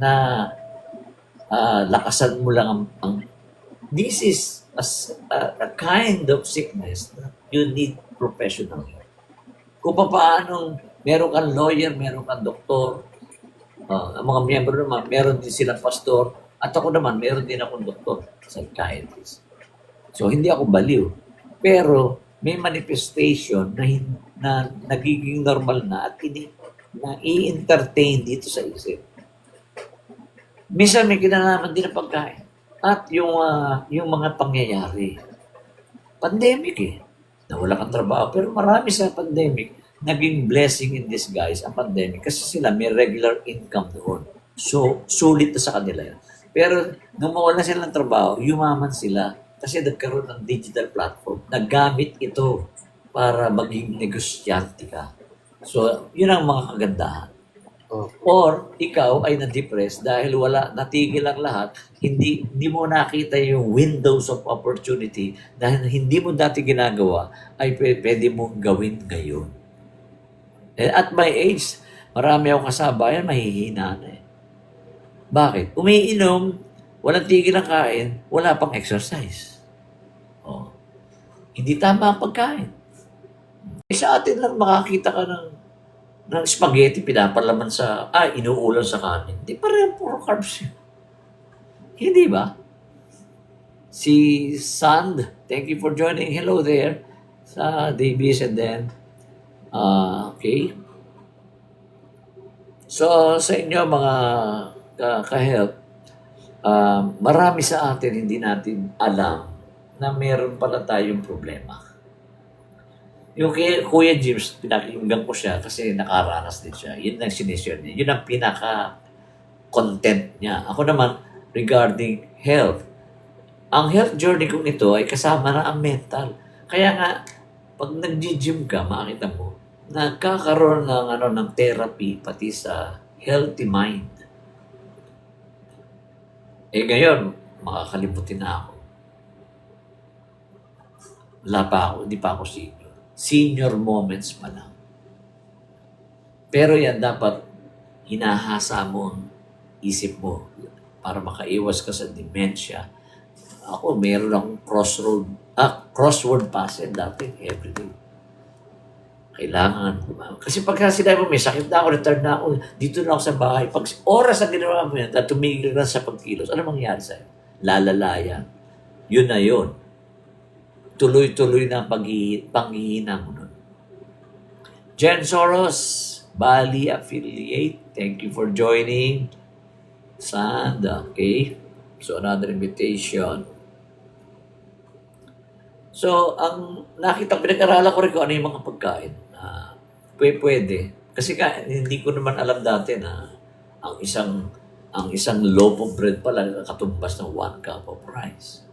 na lakasan mo lang ang this is a kind of sickness that you need professional help. Kung paano, meron kang lawyer, meron kang doktor, ang mga miyembro naman, meron din silang pastor, at ako naman, meron din akong doktor, psychiatrist. So, hindi ako baliw. Pero, may manifestation na nagiging normal na at na i-entertain dito sa isip. Minsan may kinalaman din ang pagkain. At yung mga pangyayari. Pandemic eh. Nawala kang trabaho. Pero marami sa pandemic, naging blessing in disguise ang pandemic kasi sila may regular income doon. So, sulit na sa kanila yan. Pero nung mawala sila ng trabaho, yumaman sila kasi nagkaroon ng digital platform. Nagamit ito para maging negosyante ka. So, yun ang mga kagandahan. Or ikaw ay na-depress dahil natigil ang lahat, hindi mo nakita yung windows of opportunity dahil hindi mo dati ginagawa ay pwede mong gawin ngayon. At my age, marami akong kasabayan, mahihina na eh. Bakit? Umiinom, walang tigil ang kain, wala pang exercise. Hindi tama ang pagkain. Sa atin lang makakita ka ng spaghetti, pinapalaman inuulan sa kanin. Hindi pareho puro carbs yun. Hindi ba? Si Sand, thank you for joining. Hello there. Sa Davies and then, okay. So, sa inyo mga ka-help, marami sa atin hindi natin alam na meron pala tayong problema. Yung Kuya James, pinakinggan ko siya kasi nakaranas din siya. Yun ang sinishare niya. Yun ang pinaka-content niya. Ako naman, regarding health. Ang health journey kong ito ay kasama na ang mental. Kaya nga, pag nag-gym ka, makita mo, nagkakaroon ng therapy pati sa healthy mind. Ngayon, makakalimutin na ako. Hindi pa ako senior moments pa lang. Pero yan dapat hinahasa mo ang isip mo para makaiwas ka sa dementia. Ako, meron akong crossword puzzle dati everyday. Kailangan. Kasi pagka sinabi mo, may sakit na ako, retired na ako, dito na ako sa bahay. Pag oras na ginawa mo yan, at tumigil na sa pagkilos, ano mangyari sa'yo? Lalalayan. Yun na yun. Tuloy-tuloy na panghihina mo nun. Jen Soros, Bali affiliate. Thank you for joining. Sand, okay. So, another invitation. So, ang pinag-aralan ko rin kung ano yung mga pagkain na pwede. Kasi hindi ko naman alam dati na ang isang loaf of bread pala katumbas ng 1 cup of rice.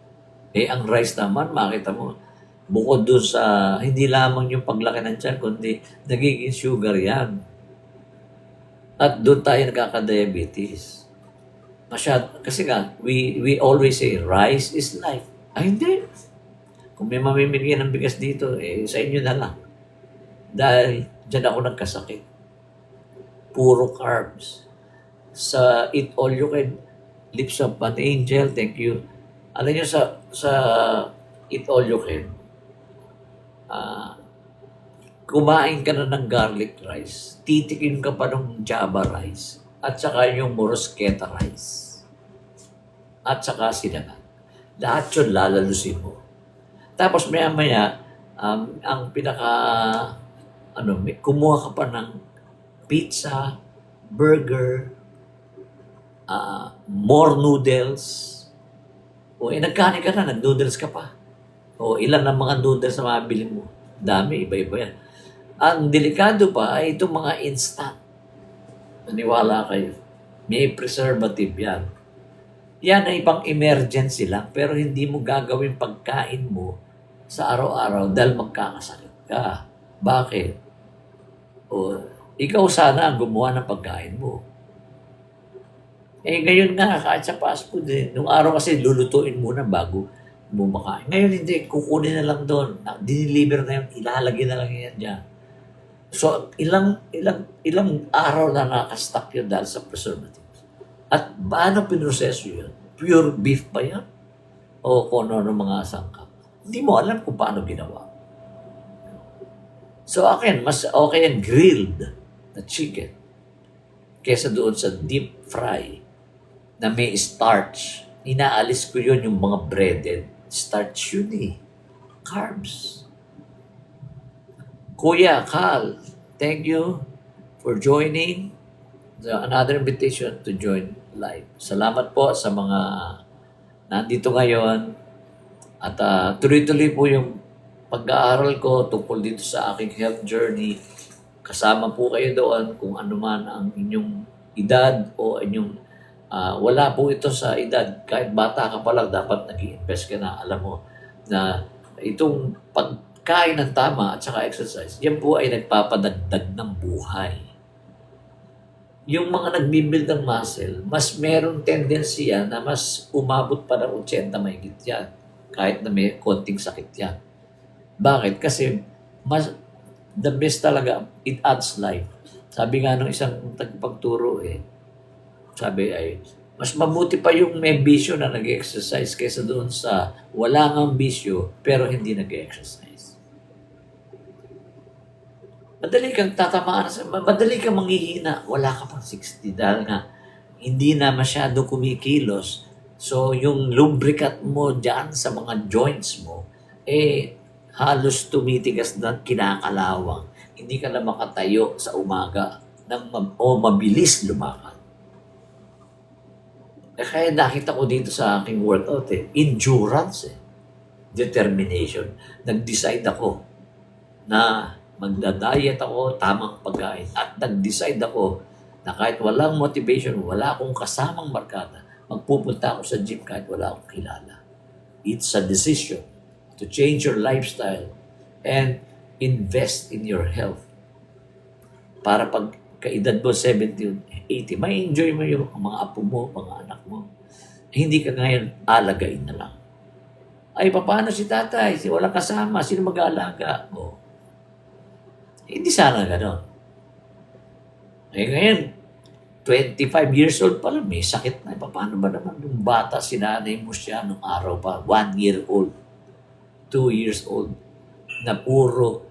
Ang rice naman, makita mo, bukod doon sa, hindi lamang yung paglaki ng tiyan, kundi nagiging sugar yan. At doon tayo nagkaka-diabetes. Kasi we always say, rice is life. Hindi. Kung may mamimigyan ng bigas dito, sa inyo na lang. Dahil dyan ako nagkasakit. Puro carbs. Sa Eat All You Can, Lips of an Angel, thank you. Alam nyo, sa Eat All You Can, kumain ka na ng garlic rice, titikin ka pa ng java rice, at saka yung morisqueta rice, at saka sinagan. Lahat yun lalalusin mo. Tapos maya-maya, ang kumuha ka pa ng pizza, burger, more noodles. O nagkanin ka na, nag-noodles ka pa. O ilan ang mga noodles na mabili mo? Dami, iba-iba yan. Ang delikado pa ay itong mga instant. Maniwala kayo. May preservative yan. Yan ay pang emergency lang, pero hindi mo gagawin pagkain mo sa araw-araw dahil magkakasakit ka. Bakit? O, ikaw sana ang gumawa ng pagkain mo. Ngayon nga, kahit sa fast food nung araw kasi lulutuin muna bago mo makain. Ngayon hindi, kukunin na lang doon. Diniliver na yun, ilalagay na lang yan dyan. So, ilang araw na nakastock yun dahil sa preservatives. At paano pinroseso yun? Pure beef ba yan? O kung ano mga sangkap? Hindi mo alam kung paano ginawa. So akin, mas okay ang grilled na chicken kesa doon sa deep fry na may starch. Inaalis ko yun yung mga breaded. Starch yun eh. Carbs. Kuya, Cal, thank you for joining another invitation to join live. Salamat po sa mga nandito ngayon at tuloy-tuloy po yung pag-aaral ko tungkol dito sa aking health journey. Kasama po kayo doon kung ano man ang inyong edad o inyong wala po ito sa edad. Kahit bata ka pa lang, dapat nag-i-invest ka na. Alam mo na itong pagkain ng tama at saka exercise, yan po ay nagpapadagdag ng buhay. Yung mga nagbibuild ng muscle, mas merong tendency yan na mas umabot pa ng 80 mahigit yan. Kahit na may konting sakit yan. Bakit? Kasi the best talaga, it adds life. Sabi nga nung isang tagpagturo sabi ay, mas mabuti pa yung may bisyo na nag-exercise kaysa doon sa wala ngang bisyo pero hindi nag-exercise. Madali kang tatamaan, madali kang manghihina, wala ka pang 60 dahil nga hindi na masyado kumikilos. So yung lubricant mo dyan sa mga joints mo, halos tumitigas na kinakalawang. Hindi ka na makatayo sa umaga o mabilis lumakad. Kaya nakita ko dito sa aking workout endurance determination. Nag-decide ako na magda-diet ako, tamang pagkain. At nag-decide ako na kahit walang motivation, wala akong kasamang barkada, magpupunta ako sa gym kahit wala akong kilala. It's a decision to change your lifestyle and invest in your health. Para pag kaedad mo 70, 80, may enjoy mo yung mga apo mo, mga anak mo. Hindi ka ngayon alagain na lang. Ay, paano si tatay? Walang kasama. Sino mag-aalaga? Hindi sana gano'n. Ngayon, 25 years old pa lang, may sakit na. Paano ba naman yung bata, sinanay mo siya nung araw pa, 1 year old, 2 years old, na puro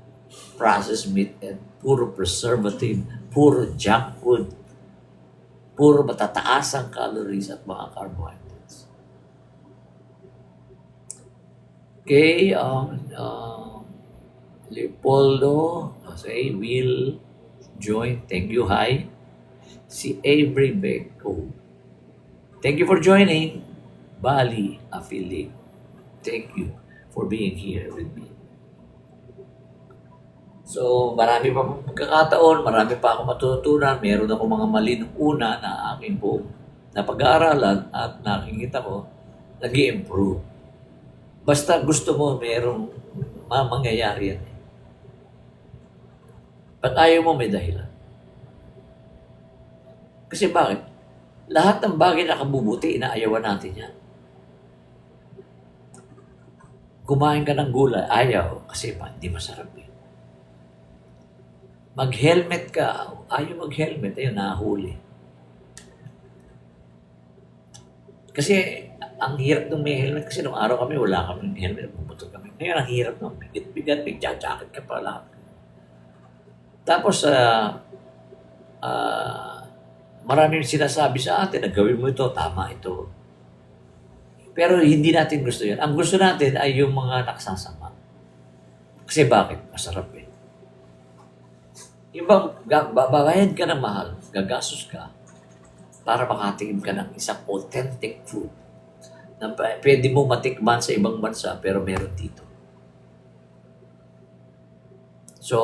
processed meat and puro preservative, puro junk food, puro matataas ang calories at mga carbohydrates. Okay, Leopoldo, will join. Thank you, hi. Si Avery Beko. Thank you for joining. Bali affiliate. Thank you for being here with me. So, marami pa akong pagkakataon, marami pa akong matutunan. Meron ako mga mali nung una na akin po na pag-aaralan at nakikita ko, nag-i-improve. Basta gusto mo, merong mangyayari yan. Pag ayaw mo, may dahilan. Kasi bakit? Lahat ng bagay na kabubuti, inaayawan natin yan. Kumain ka ng gulay, ayaw, kasi hindi masarap eh. Mag-helmet ka, ayaw mag-helmet, ayun, nahuli. Kasi ang hirap nung may helmet, kasi nung araw kami, wala kami helmet, pumutol kami. Ngayon, ang hirap nung bigat-bigat, may jacket ka pa lang. Tapos, maraming sinasabi sa atin na gawin mo ito, tama ito. Pero hindi natin gusto yan. Ang gusto natin ay yung mga nagsasama. Kasi bakit? Masarap eh. Yung bang babayad ka ng mahal, gagastos ka, para makatingin ka ng isang authentic food na pwede mo matikman sa ibang bansa pero meron dito. So,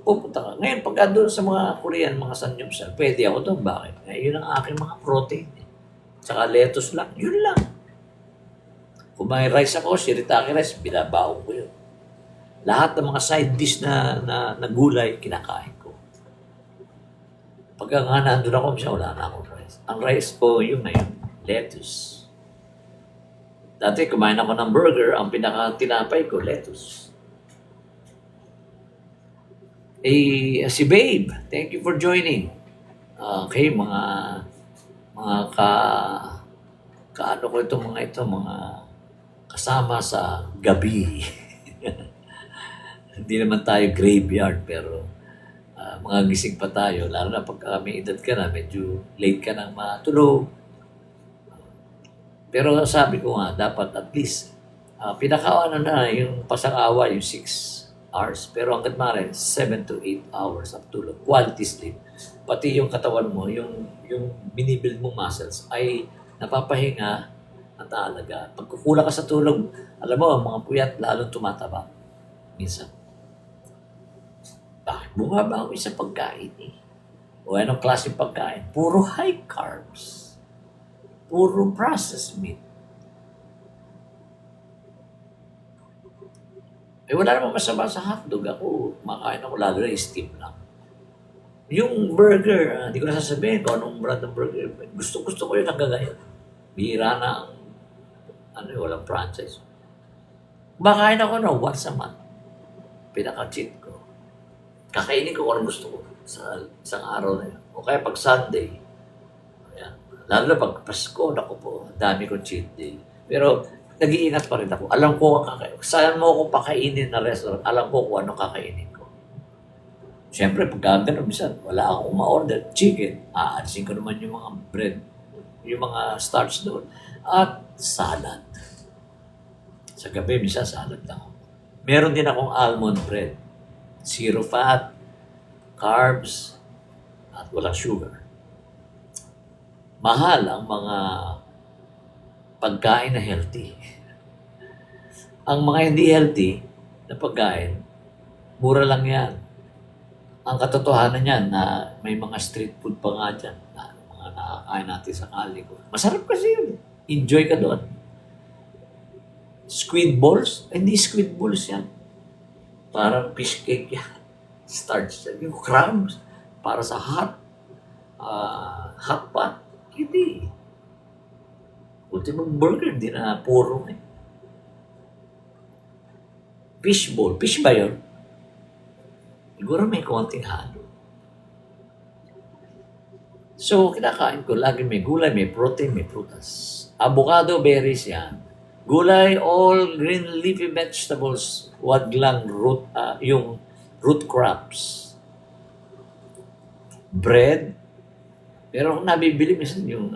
pupunta ka. Ngayon, pagka doon sa mga Korean, mga samgyupsal, pwede ako doon. Bakit? Yun ang aking mga protein. Tsaka lettuce lang. Yun lang. Kung may rice ako, shirataki rice, binabaon ko yun. Lahat ng mga side dish na gulay, kinakain ko. Pagka nga nandun ako, siya, wala na akong rice. Ang rice ko, yung ngayon, lettuce. Dati, kumain ako ng burger, ang pinaka-tinapay ko, lettuce. Si Babe, thank you for joining. Okay, mga kaano ko mga kasama sa gabi. Hindi naman tayo graveyard, pero mga gising pa tayo, lalo na pag may edad ka na, medyo late ka nang matulog. Pero sabi ko nga, dapat at least, pinakaano na yung pasang-awa, yung 6 hours. Pero hanggat maaari, 7 to 8 hours ang tulog. Quality sleep. Pati yung katawan mo, yung binibuild mong muscles ay napapahinga at talaga. Pag kukulang ka sa tulog, alam mo, ang mga puyat lalong tumataba. Minsan. Bakit bumaba ako sa pagkain eh? O anong klase pagkain? Puro high carbs. Puro processed meat. Wala namang masama sa hotdog. Ako, makain ako lalo na steam lang. Yung burger, hindi ko na sasabihin kung anong brand ng burger. Gusto ko yun hanggang ngayon. Bihira na walang franchise. Makain ako na once a month. Pinaka-cheat ko. Kakainin ko kung anong gusto ko sa isang araw na yun. O kaya pag Sunday, ayan. Lalo na pag Pasko, naku po, dami kong cheat day. Pero nag-iingat pa rin ako. Alam ko saan mo ako pakainin na restaurant, alam ko kung ano kakainin ko. Siyempre, pag gano'n, minsan, wala akong ma-order. Chicken, aalisin ko naman yung mga bread, yung mga starch doon. At salad. Sa gabi, minsan salad lang. Meron din akong almond bread. Zero fat, carbs, at walang sugar. Mahal ang mga pagkain na healthy. Ang mga hindi healthy na pagkain, mura lang yan. Ang katotohanan yan na may mga street food pa nga dyan na mga nakakain natin sa Calico. Masarap kasi yun. Enjoy ka doon. Squid balls? Hindi squid balls yan. Parang fish cake yan. Starch. Yung crabs. Para sa hot pot. Hindi. Ultimong burger, di na puro eh. Fish ball. Fish ba yun? Siguro may konting halo. So, kinakain ko. Lagi may gulay, may protein, may prutas. Avocado, berries yan. Gulay, all green leafy vegetables. Wag lang yung root crops. Bread. Pero kung nabibili minsan yung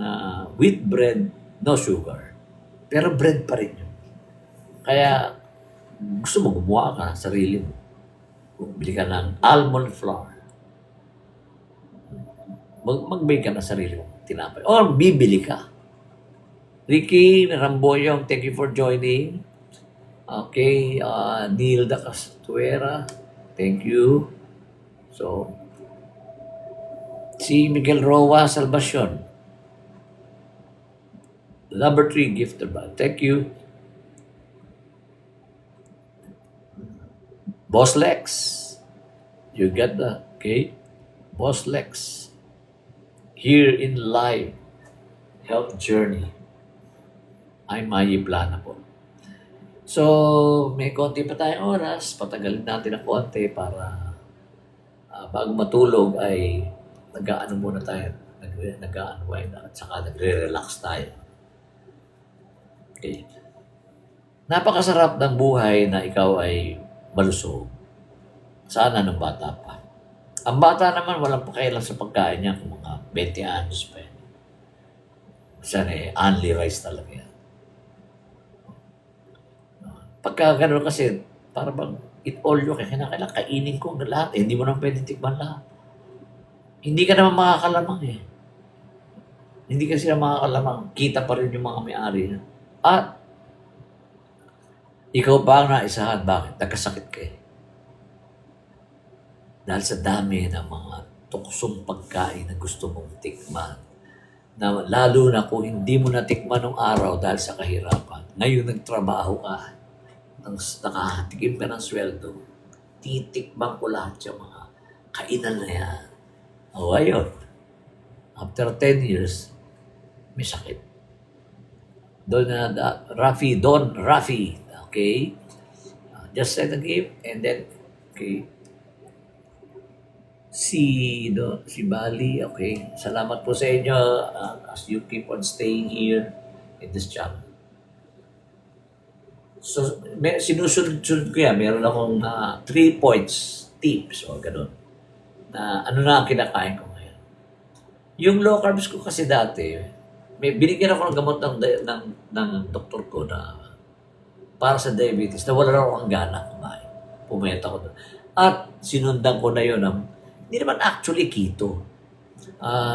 wheat bread, no sugar. Pero bread pa rin yun. Kaya, gusto mo gumawa ka ng sarili mo. Bili ka ng almond flour. Mag-bake ka ng sarili mo. Tinapay. Or bibili ka. Ricky Ramboyong, thank you for joining. Okay, Nilda Castuera, thank you. So, si Miguel Roa Salvacion. Number 3 gifter ba? Thank you. Boss Lex. You get that? Okay. Boss Lex. Here in live health journey. I'm Mayi Plana po. So, may konti pa tayong oras. Patagalin natin ng konti para bago matulog ay nag-aano muna tayo. Nag-unwind at saka nagre-relax tayo. Okay. Napakasarap ng buhay na ikaw ay malusog. Sana nung bata pa. Ang bata naman walang pakialam sa pagkain niya kung mga 20 anos pa yan. Sana only rice talaga yan. Pagka gano'n kasi, para bang eat all you, kaya kinakailangan kainin ko ang lahat. Hindi mo naman pwede tikman lahat. Hindi ka naman makakalamang eh. Hindi kasi sila makakalamang. Kita pa rin yung mga may-ari. At ikaw pa ang naisahan. Bakit? Nagkasakit ka eh. Dahil sa dami ng mga tuksong pagkain na gusto mong tikman. Na lalo na kung hindi mo natikman ng araw dahil sa kahirapan. Ngayon nagtrabaho ka. Nakatikim ka ng sweldo. Titikman ko lahat yung mga kainan na yan. O ayun. After 10 years, may sakit. Don Rafi, okay? Just send a gift and then, okay. Si Bali, okay. Salamat po sa inyo as you keep on staying here in this channel. So, sinusunod ko yan. Meron akong 3 points, tips, o ganun. Na ano na ang kinakain ko ngayon. Yung low carbs ko kasi dati, binigyan ako ng gamot ng doktor ko na para sa diabetes, na wala na akong gana kumain. Pumayat ako doon. At sinundan ko na yun hindi naman actually keto.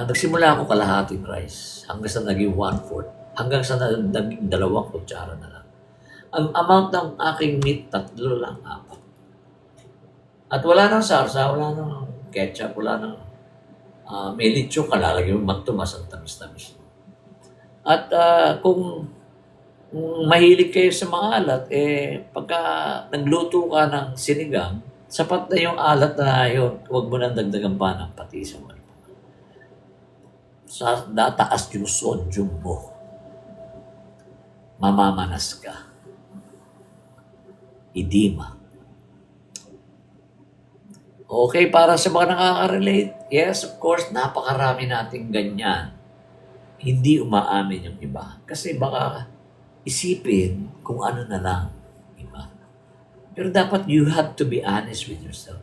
Nagsimula ako kalahating rice hanggang sa naging 1/4. Hanggang sa naging 2 kutsara na lang. Ang amount ng aking meat, 3 lang, 4. At wala nang sarsa, wala nang ketchup, wala nang may lechon ka, lalagyan mo magtumas ang tamis-tamis. At kung mahilig kayo sa mga alat, pagka nagluto ka ng sinigang, sapat na yung alat na yun. Huwag mo nang dagdagan pa ng patis. Dataas yung sodium mo. Mamamanas ka. Edema. Okay, para sa mga nakaka-relate, yes, of course, napakarami nating ganyan. Hindi umaamin yung iba. Kasi baka isipin kung ano na lang. Diba? Pero dapat you have to be honest with yourself.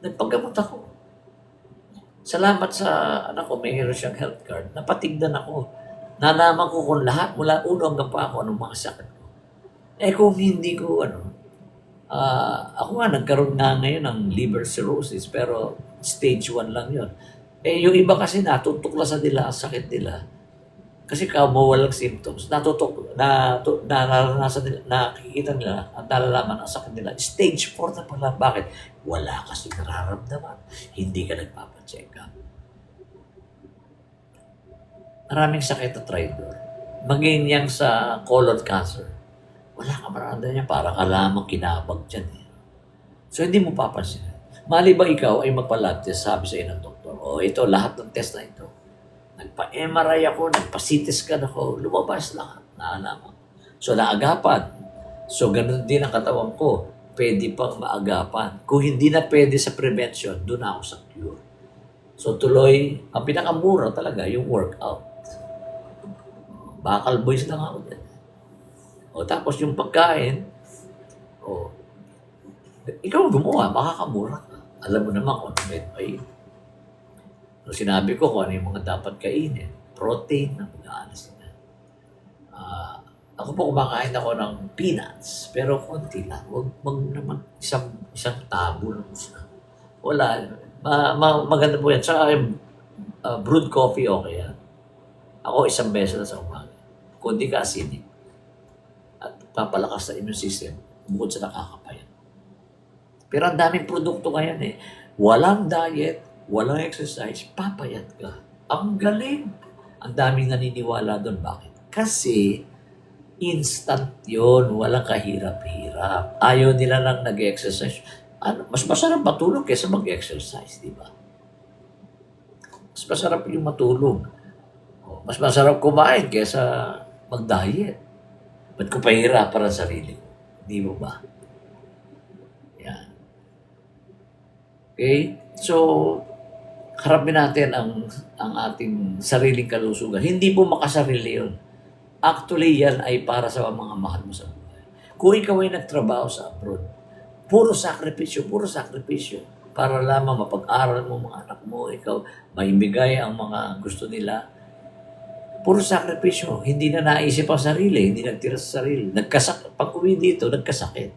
Nagpaggamot ako. Salamat sa anak ko, may hero siyang health card. Napatignan ako. Nalaman ko kung lahat mula uno hanggang pa ako anong mga sakit ko. Kung hindi ko ako nga nagkaroon na ngayon ng liver cirrhosis pero stage 1 lang yun. Yung iba kasi natutuklasan nila ang sakit nila. Kasi mawalang symptoms, nararanasan nila, nakikita nila, at nalalaman ang sakit nila. Stage 4 na pala. Bakit? Wala kasi nararamdaman. Hindi ka nagpapacheck up. Maraming sakit na traitor. Maging yan sa colon cancer. Wala ka mararamdaman yan. Parang ka lamang kinabag dyan. So, hindi mo papansin. Mali ba ikaw ay magpa-lab test, sabi sa ng doktor, ito, lahat ng test na ito. Nagpa-MRI ako, nagpa-CT scan ako, lumabas lahat, naalaman. So, naagapan. So, ganun din ang katawan ko. Pwede pang maagapan. Kung hindi na pwede sa prevention, doon ako sa cure. So, tuloy, ang pinakamura talaga, yung workout. Bakal boys lang ako dyan. Tapos yung pagkain, ikaw gumawa, makakamura ka. Alam mo naman kung ano ay. So, sinabi ko kung ano yung mga dapat kainin. Protein na mag-aanis na. Ako po kumakain ako ng peanuts, pero konti lang. Huwag naman isang tabo lang. Wala. Maganda po yan. Saka brewed coffee, okay yan. Ako 1 beses na sa umaga. Kundi ka acidic. At papalakas sa immune system bukod sa nakakapayat. Pero ang daming produkto ngayon Walang diet, walang exercise, papayat ka. Ang galing. Ang daming naniniwala doon. Bakit? Kasi instant yon, walang kahirap-hirap. Ayaw nila lang nag-exercise. Mas masarap matulog kaysa mag-exercise, di ba? Mas masarap yung matulog. Mas masarap kumain kaysa mag-diet. Ba't ko pahirapan ang sarili ko? Di mo ba? Yan. Okay? So, harapin natin ang ating sariling kalusugan. Hindi po makasarili yun. Actually, yan ay para sa mga mahal mo sa buhay. Kung ikaw ay nagtrabaho sa abroad, puro sakripisyo para lamang mapag-aral mo mga anak mo, ikaw maibigay ang mga gusto nila. Puro sakripisyo. Hindi na naisip ang sarili, hindi nagtira sa sarili. Pag uwi dito, nagkasakit.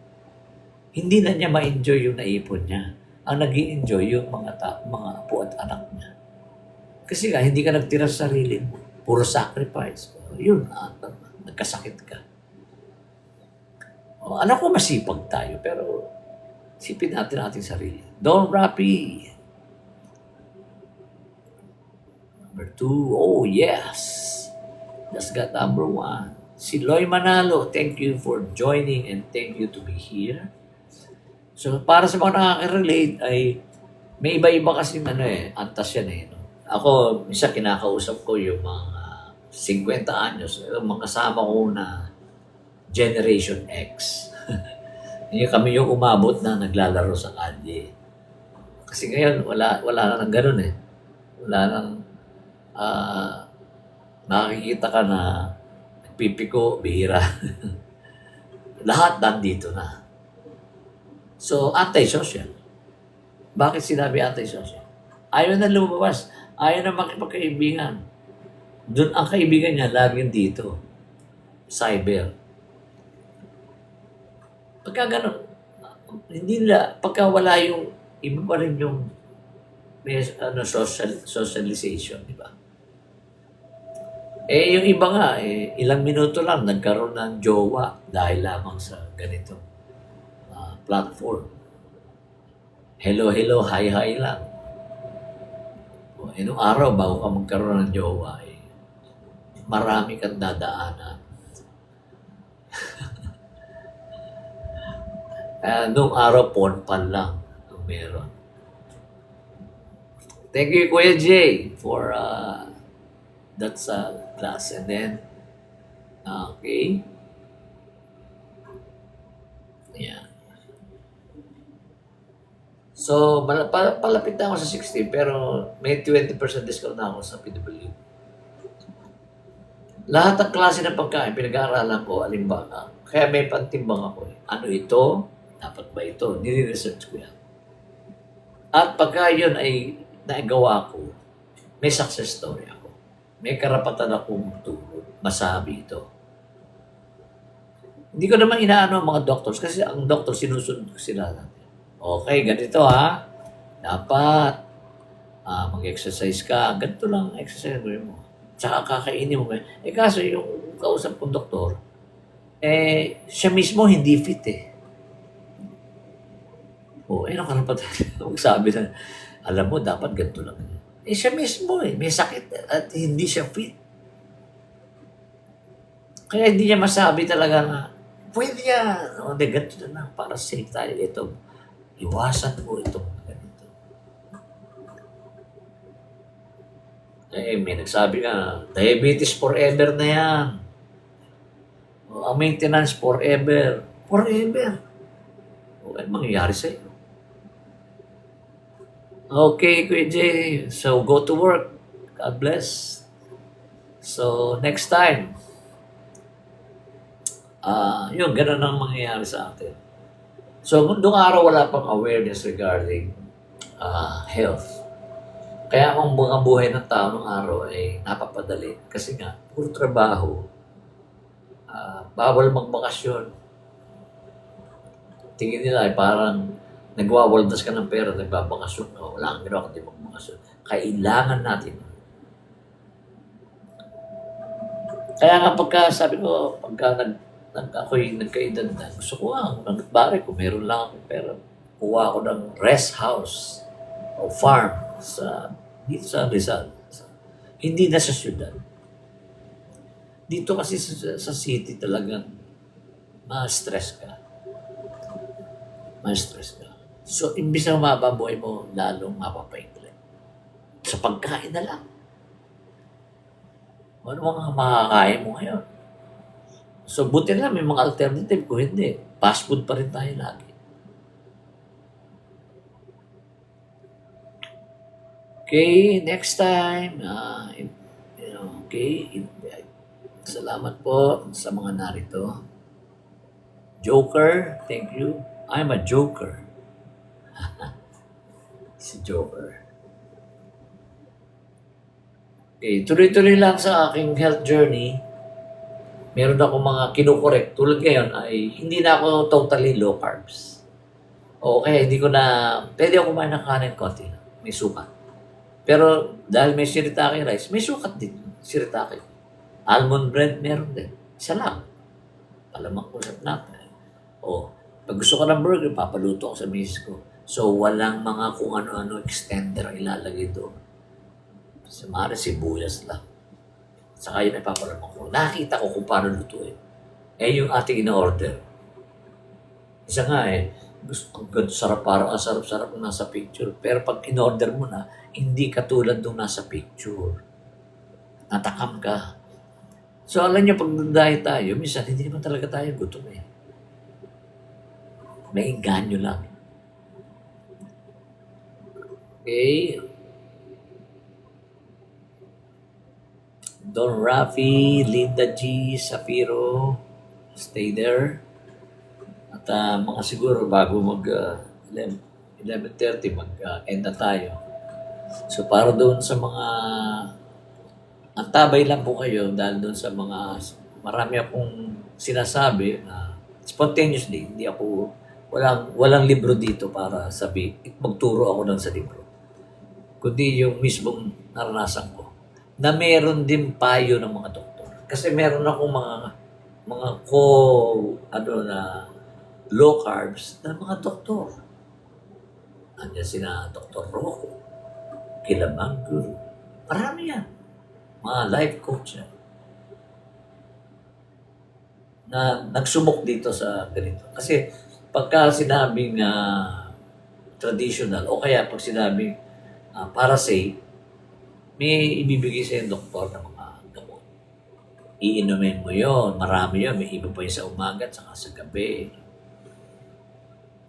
Hindi na niya ma-enjoy yung naipon niya. Ang nag-i-enjoy yung mga apo at anak niya. Kasi hindi ka nagtira sa sarili mo. puro sacrifice. Yun, nagkasakit ka. Alam ko masipag tayo, pero sipin natin ating sarili. Don Rapi. Number 2, oh yes. Just got number 1. Si Loy Manalo, thank you for joining and thank you to be here. So, para sa mga nakaka-relate ay may iba-iba kasi antas yan eh. No? Ako, minsan kinakausap ko yung mga 50 anyos, yung mga kasama ko na Generation X. Yung kami yung umabot na naglalaro sa kalye. Kasi ngayon, wala na ng ganun eh. Wala nang makikita ka na nagpipiko, bihira. Lahat nandito na. So, anti-social. Bakit sinabi anti-social? Ayaw na lumabas. Ayaw na makipagkaibigan. Doon ang kaibigan niya, laging dito. Cyber. Pagka ganun, hindi nila, pagka wala yung, iba pa rin yung may, socialization, di ba? Eh, yung iba nga, ilang minuto lang nagkaroon ng jowa dahil lamang sa ganito platform. Hello, hi lang. Nung araw, bago ka magkaroon ng jowa, marami kang dadaanan. Nung araw, pornpan lang ang meron. Thank you, Kuya Jay, for that's class. And then, okay. Yeah. So, palapit na ako sa 60, pero may 20% discount na ako sa PW. Lahat ng klase ng pagkain, pinag-aaralan ko, alimbaga. Kaya may pantimbang ako. Ano ito? Dapat ba ito? Nire-research ko yan. At pagka yun ay nagawa ko, may success story ako. May karapatan akong masabi ito. Hindi ko naman inaano ang mga doctors kasi ang doctor sinusunod ko sila natin. Okay, ganito ha. Dapat mag-exercise ka. Ganito lang exercise mo. Tsaka kakainin mo. Kaso yung kausap kong doktor, siya mismo hindi fit eh. Ano ka naman magsabi na, alam mo, dapat ganito lang. Siya mismo may sakit at hindi siya fit. Kaya hindi niya masabi talaga na, pwede yan. Ganito na lang para safe tayo. Ito, iwasan mo ito. Ganito. May nagsabi nga, diabetes forever na yan. Ang maintenance forever. Forever. Ano mangyayari sa'yo? Okay, Kuya Jay. So, go to work. God bless. So, next time. Ganun ang mangyayari sa atin. So, noong araw wala pang awareness regarding health. Kaya ang mga buhay ng tao noong araw ay napapadali. Kasi nga, puro trabaho. Bawal magbakasyon. Tingin nila ay parang nagwawaldas ka ng pera, nagbabakasyon. Wala kang ginawa kundi magbakasyon. Kailangan natin. Kaya nga pagka, sabi ko, pagka ako'y nagkaedad na, gusto ko nagbari ko, meron lang akong pera. Kuha ko ng rest house o farm dito sa Rizal. Hindi na sa syudad. Dito kasi sa city talagang ma-stress ka. Ma-stress ka. So, imbis na mababuhay mo, lalong mapapaikli. Sa pagkain na lang. Ano mga makakain mo ngayon? So, buti na may mga alternative. Kung hindi, fast food pa rin tayo lagi. Okay, next time. Okay. Salamat po sa mga narito. Joker, thank you. I'm a joker. Si Joker. Okay, tuloy-tuloy lang sa aking health journey. Meron ako mga kinukorek. Tulad ngayon ay hindi na ako totally low carbs. Okay, hindi ko na, pwede ako kumain ng kanin konti. May sukat. Pero dahil may shirataki rice, may sukat din. shirataki. Almond bread, meron din. Isa lang. Palamang usap natin. O, pag gusto ko ng burger, papaluto ako sa misis ko. So, walang mga kung ano-ano extender ilalagay doon. Sa mga sibuyas lang. Saka yun ay papalamang ko. Nakita ko kung paano lutuin. Yung ating ina-order. Isa nga gusto ko sarap, parang ang sarap-sarap na nasa picture. Pero pag in-order mo na, hindi katulad nung nasa picture. Natakam ka. So, alam niyo, pag nag-diet tayo, minsan hindi naman talaga tayo gutom May inganyo lang. Okay. Don Rafi, Linda G, Sapiro, stay there. At mga siguro bago mag 11:30 mag-end na tayo. So para doon sa mga antabay lang po kayo dahil doon sa mga marami akong sinasabi na spontaneously, hindi ako walang libro dito para magturo ako ng sa libro. Kundi yung mismong naranasan ko na meron din payo ng mga doktor. Kasi meron akong mga low carbs na mga doktor. Andiyan sina Dr. Rocco, Kilamang Guru. Marami yan. Mga life coach yan. Na nagsumok dito sa ganito. Kasi pagka sinabing traditional o kaya pag sinabing para safe, may ibibigay sa yung doktor ng mga gamot. Iinumin mo yon, marami yon, may iba pa yung sa umaga at saka sa gabi.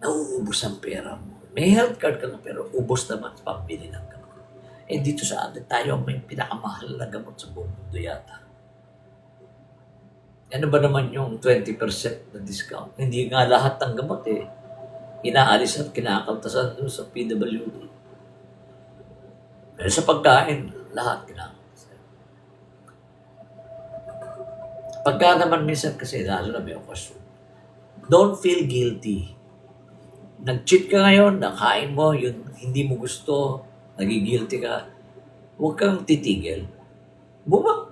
Nauubos ang pera mo. May health card ka na pero ubos naman sa pambili ng gamot. Dito sa atin tayo may pinakamahal na gamot sa buong mundo yata. Ano ba naman yung 20% na discount? Hindi nga lahat ng gamot inaalis at kinakaltasan sa PWD. Pero sa pagkain, lahat kinakaltasan. Pagka naman minsan kasi, lalo na may okasyon, don't feel guilty. Nag-cheat ka ngayon, nakain mo, yun hindi mo gusto, nagigilty ka, huwag kang titigil.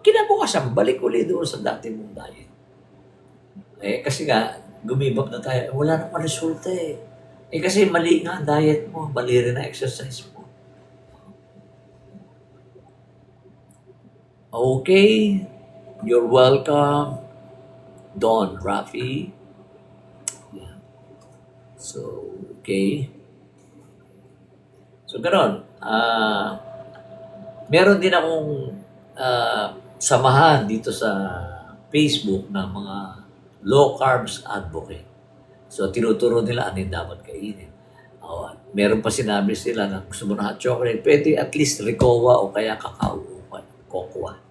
Kinabukasan, balik ulit doon sa dati mong diet. Kasi nga, gumibab na tayo, wala namang resulta kasi mali nga ang diet mo, mali rin ang exercise mo. Okay, you're welcome, Don Rafi. Yeah. So, okay. So, gano'n. Meron din akong samahan dito sa Facebook ng mga low carbs advocate. So, tinuturo nila ano yung dapat kainin. Meron pa sinabi sila na gusto mo na hot chocolate, pwede at least Ricoa o kaya cacao o cocoa.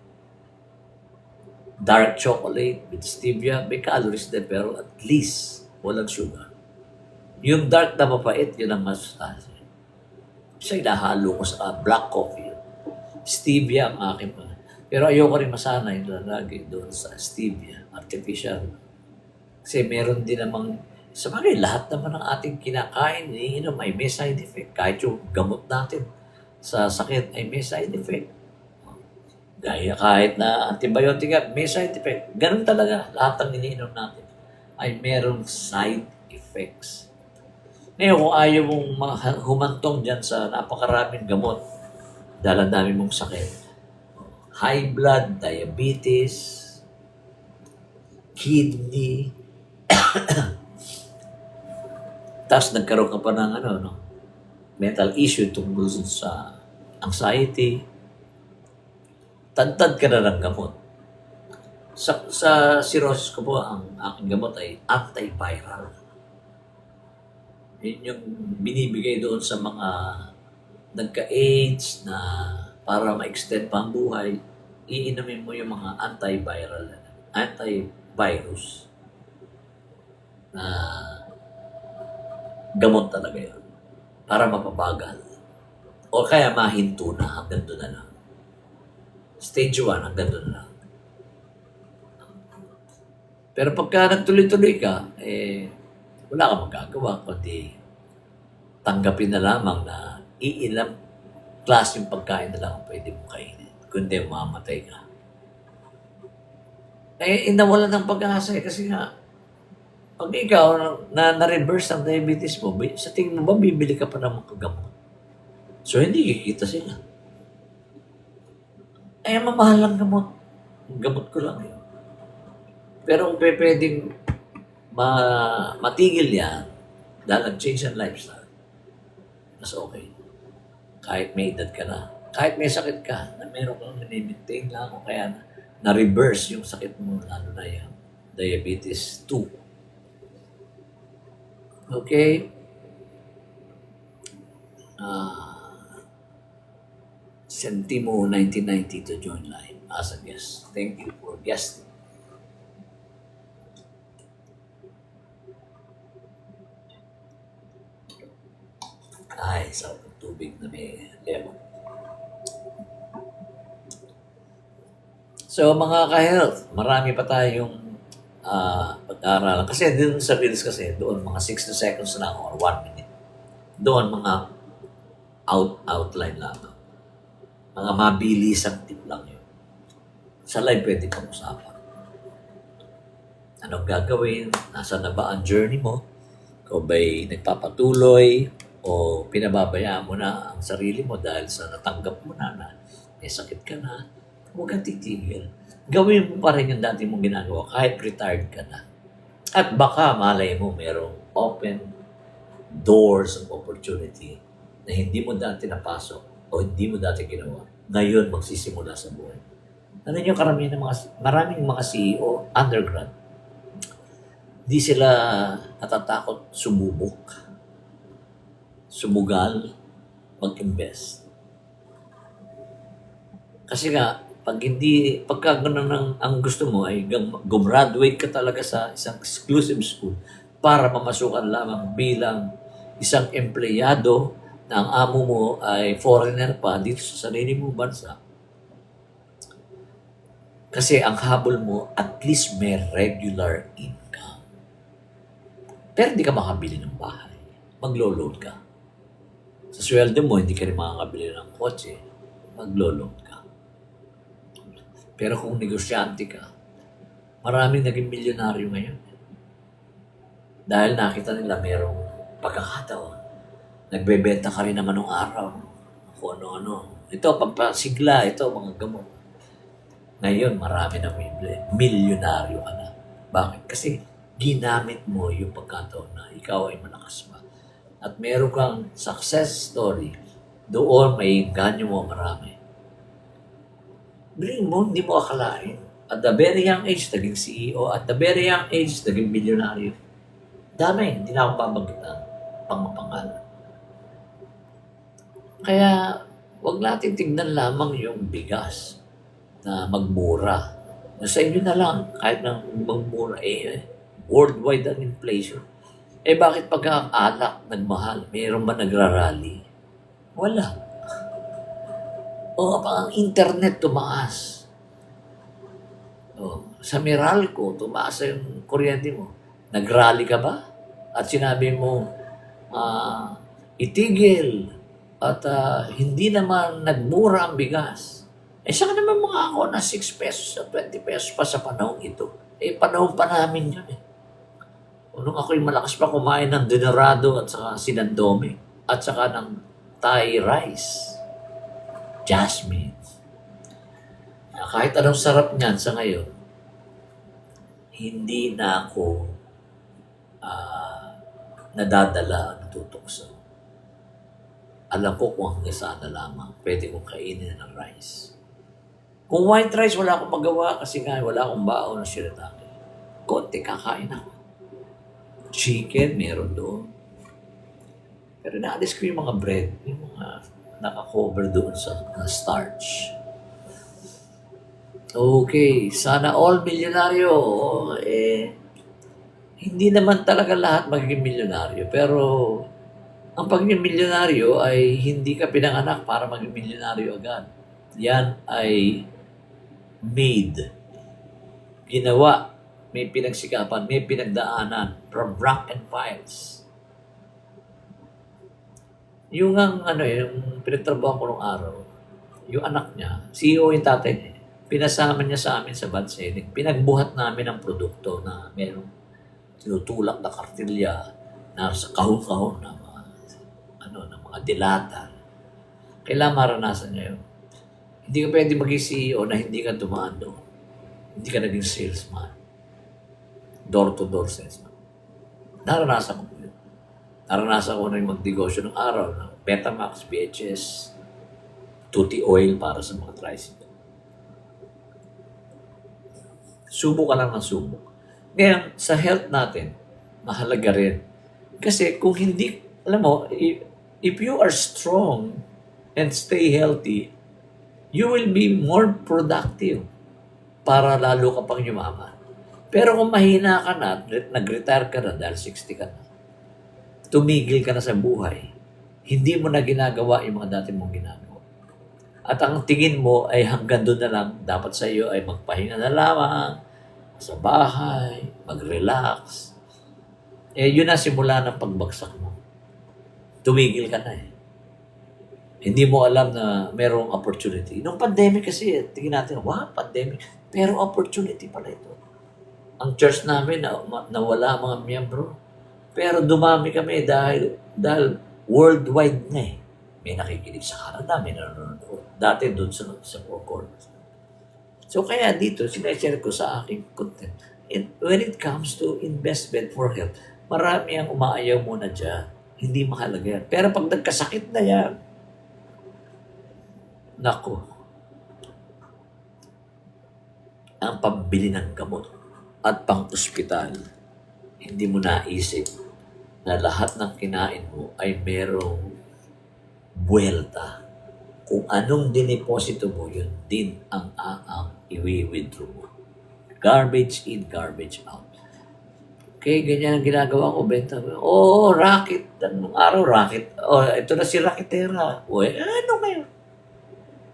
Dark chocolate with stevia, may calories din pero at least walang sugar. Yung dark na mapait, yun ang masustansya. Siya inahalo ko sa black coffee. Stevia ang aking pero ayoko rin masanay na lagi doon sa stevia, artificial. Kasi meron din namang, sa bagay, lahat naman ng ating kinakain, iniinom ay may side effect. Kahit yung gamot natin sa sakit ay may side effect. Gaya kahit na antibiotic may side effect. Ganun talaga, lahat ng iniinom natin ay merong side effects. Ngayon, kung ayaw mong humantong dyan sa napakaraming gamot, dahil ang dami mong sakit, high blood, diabetes, kidney, tapos nagkaroon ka pa ng mental issue tungkol sa anxiety, tantad ka na ng gamot. Sa cirrhosis ko po, ang aking gamot ay antiviral. Yun yung binibigay doon sa mga nagka-AIDS na para ma-extend pa ang buhay, iinumin mo yung mga antivirus na gamot talaga yun para mapabagal o kaya mahinto na hanggang doon na lang. Stage 1 hanggang doon na lang. Pero pagka nagtuloy-tuloy ka, wala kang magagawa kundi tanggapin na lamang na iilang klaseng pagkain na lang ang pwede mong kainin kundi mamatay ka. nawalan ng pag-asa eh. Kasi nga, pag ikaw na-reverse ang diabetes mo, sa tingin mo ba bibili ka pa ng mga gamot? So, hindi kikita sila. Mamahal ang gamot. Gamot ko lang yun. Pero kung pwedeng matigil yan, dahil nag-change ang lifestyle, mas okay. Kahit may edad ka na, kahit may sakit ka, na meron kang maintain lang, o kaya na-reverse yung sakit mo, lalo na yung diabetes 2. Okay? Sentimo 1990 to join live as a guest. Thank you for guesting. Ay, sa tubig na may lemon. So mga ka-health, marami pa tayong pag-aaralan. Kasi dun sa Reels kasi, doon mga 60 seconds lang or 1 minute. Doon mga outline lang. Mga mabilisang tip lang yun. Sa live pwede pang usapan. Anong gagawin? Nasaan na ba ang journey mo? Kung ba'y nagpapatuloy o pinababayaan mo na ang sarili mo dahil sa natanggap mo na may sakit ka na, huwag kang titigil. Gawin mo pa rin yung dati mong ginagawa kahit retired ka na. At baka malay mo merong open doors of opportunity na hindi mo dati napasok o hindi mo dati ginawa. Ngayon magsisimula sa buhay. Ano yung maraming mga CEO, undergrad, di sila natatakot sumugal, mag-invest. Kasi nga, pagka ganun ang gusto mo ay gumraduate ka talaga sa isang exclusive school para mamasukan lamang bilang isang empleyado na ang amo mo ay foreigner pa dito sa sarili mo bansa. Kasi ang habol mo, at least may regular income. Pero hindi ka makabili ng bahay. Maglo-loan ka. Sa sweldo mo, hindi ka rin makakabili ng kotse. Maglo-loan ka. Pero kung negosyante ka, maraming naging milyonaryo ngayon. Dahil nakita nila merong pagkakataon. Nagbebenta ka rin naman ng araw. Kung ano-ano. Ito, pagpasigla, ito, mga gamot. Ngayon, marami na milyonaryo ka na. Bakit? Kasi ginamit mo yung pagkataon na ikaw ay malakas pa. At meron kang success story, doon may ganyo mo marami. Bring mo, hindi mo akalain. At the very young age, naging CEO. At the very young age, naging milyonaryo. Dami, hindi na ako babanggitan. Pangapangalan. Kaya, wag natin tignan lamang yung bigas na magmura. Sa inyo na lang, kahit na magmura, worldwide ang inflation. Bakit pag ang alak nagmahal? Mayroon ba nagrarally? Wala. O ang internet tumaas. Sa Meralco, tumaas yung kuryente mo. Nagrally ka ba? At sinabi mo, itigil at hindi naman nagmura ang bigas. Saan naman mga ako na 6 pesos at 20 pesos pa sa panahon ito? Panahon pa namin yun Nung ako'y malakas pa kumain ng dinorado at saka sinandome at saka ng Thai rice. Jasmine. Kahit anong sarap niyan sa ngayon, hindi na ako nadadala, natutukso. Alam ko kung hanggang saan na lamang pwede kong kainin ng rice. Kung white rice, wala akong magawa kasi nga wala akong baon na shirataki. Konti kakain ako. Chicken, meron doon. Pero naalis ko yung mga bread, yung mga naka-cover doon sa starch. Okay, sana all milyonaryo. Hindi naman talaga lahat magiging milyonaryo. Pero ang pagiging milyonaryo ay hindi ka pinanganak para maging milyonaryo agad. Yan ay made. Ginawa. May pinagsikapan, may pinagdaanan from rank and files. Yung pinagtrabaho ko nung araw, yung anak niya, CEO yung tatay niya. Pinasama niya sa amin sa bad selling. Pinagbuhat namin ang produkto na merong tinutulak na kartilya na sa kahon-kahon na mga, ng mga dilata. Kailangan maranasan niya yun. Hindi ka pwede maging CEO na hindi ka dumaan doon. Hindi ka naging salesman. Door-to-door salesman. Naranasan ko yun. Naranasan ko na yung magnegosyo ng araw ng Betamax, VHS, Tutti Oil para sa mga tricycle. Subok ka lang ng subok. Ngayon, sa health natin, mahalaga rin. Kasi kung hindi, alam mo, if you are strong and stay healthy, you will be more productive para lalo ka pang yumaman. Pero kung mahina ka na, nag-retire ka na dahil 60 ka na, tumigil ka na sa buhay, hindi mo na ginagawa yung mga dati mong ginagawa. At ang tingin mo ay hanggang doon na lang, dapat sa iyo ay magpahinga na lamang, sa bahay, mag-relax. Yun na simula ng pagbagsak mo. Tumigil ka na eh. Hindi mo alam na merong opportunity. Nung pandemic kasi, tingin natin, wow, pandemic. Pero opportunity pala ito. Ang church namin, nawala mga miyembro. Pero dumami kami dahil worldwide na eh. May nakikinig sa Canada, may nanonood. Dati doon sa Four Corners. So kaya dito, sinashare ko sa aking content. When it comes to investment for health, marami ang umaayaw muna dyan. Hindi mahalaga yan. Pero pag nagkasakit na yan, nako, ang pambili ng gamot at pang-ospital, hindi mo naisip na lahat ng kinain mo ay merong buwelta. Kung anong dineposito mo, yun din ang i-withdraw mo. Garbage in, garbage out. Okay, ganyan ang ginagawa ko, benta ko. Racket. Anong araw, racket. Ito na si Racketera. Ano ngayon?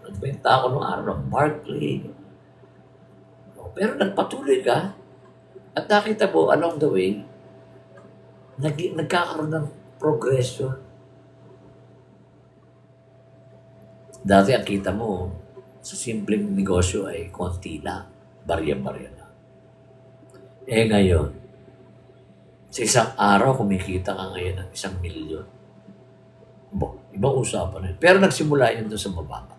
Nagbenta ako nung araw ng Barclay. Pero nagpatuloy ka at nakita mo along the way, nagkakaroon ng progression. Dati ang kita mo sa simpleng negosyo ay konti lang, barya-barya na. Ngayon, sa isang araw kumikita ka ngayon ng 1 milyon. Ibang usapan na. Pero nagsimula yun doon sa mababa.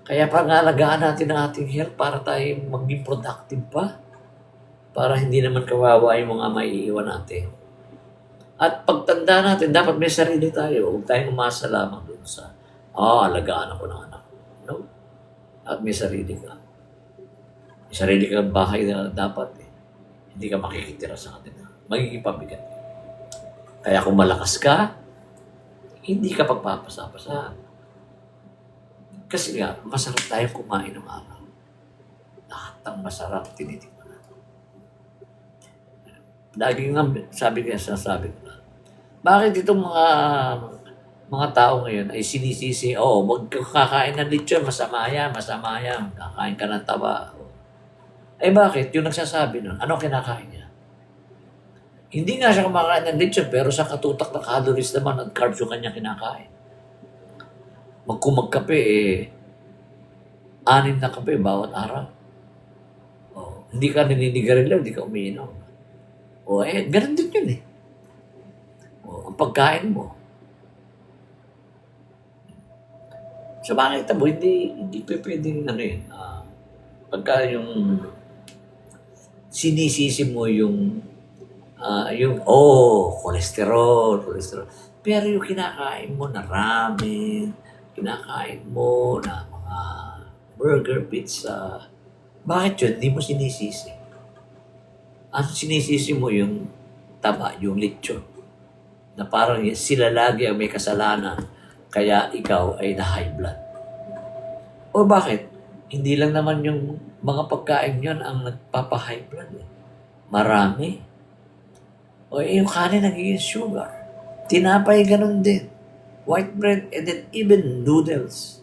Kaya pangalagaan natin ang ating health para tayo maging productive pa. Para hindi naman kawawa yung mga maiiwan natin. At pagtanda natin, dapat may sarili tayo. Huwag tayong umasa lamang doon sa, alagaan ako ng anak. No? At may sarili ka. May sarili ka bahay na dapat eh. Hindi ka makikitira sa kanila. Magiging pabigat. Kaya kung malakas ka, hindi ka pagpapasapasahan. Kasi nga, masarap tayong kumain ng araw. Lahat ng masarap, tinitikman natin. Lagi nga, sasabi ko na, bakit itong mga tao ngayon ay sinisisi, magkakain ng lechon, masama yan, kakain ka ng taba. Bakit? Yung nagsasabi nun, ano kinakain niya? Hindi nga siya kumakain ng lechon, pero sa katutak na calories naman at carbs yung kanya kinakain. Magkape, 6 na kape bawat araw. Hindi ka naninigarilyo, hindi ka umiinom. Ganun din yun eh. Ang pagkain mo. So makita mo, hindi pwedeng pagka yung sinisisi mo yung cholesterol. Pero yung kinakain mo na ramen, kinakain mo na mga burger, pizza, bakit yun? Hindi mo sinisisi. Ang sinisisi mo yung taba, yung lechon. Na parang sila lagi ang may kasalanan, kaya ikaw ay na-high blood. O bakit? Hindi lang naman yung mga pagkain yun ang nagpapa-high blood. Marami. Yung kanin nagiging sugar. Tinapay ganun din. White bread and then even noodles.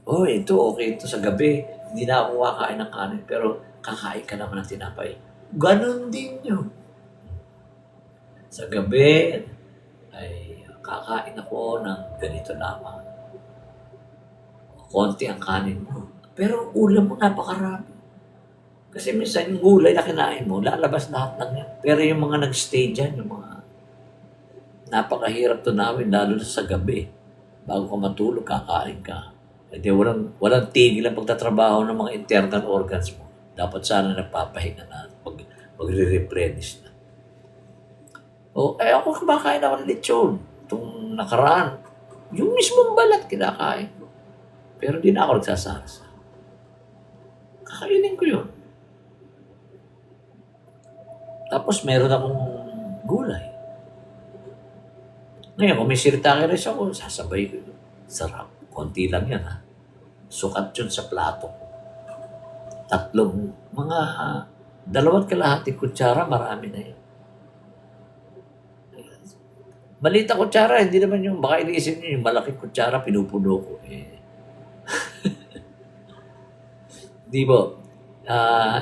Ito okay ito sa gabi. Hindi na ako kakain ng kanin pero kakain ka naman ng tinapay. Ganun din yun. Sa gabi, ay kakain ako ng ganito lamang. konti ang kanin mo. Pero ulam mo napakarami. Kasi minsan yung gulay na kinain mo, lalabas lahat ng yan. Pero yung mga nag-stay dyan, yung mga napakahirap tunawin, lalo na sa gabi. Bago ka matulog, kakain ka. Hindi, walang tigil ang pagtatrabaho ng mga internal organs mo. Dapat sana nagpapahinga na, magre-replenish na. Ako kumakain ako ng lechon. Itong nakaraan, yung mismong balat kinakain ko. Pero di na ako nagsasarasa. Kakainin ko yun. Tapos meron akong gulay. Ngayon, kung may shirataki rice ako, sasabay ko yun. Sarap. Konti lang yan, ha. Sukat yun sa plato ko. Mga 2.5 kutsara, marami na yun. Maliit na kutsara, hindi naman yung, baka iniisip nyo, yung malaking kutsara, pinupuno ko. Di ba?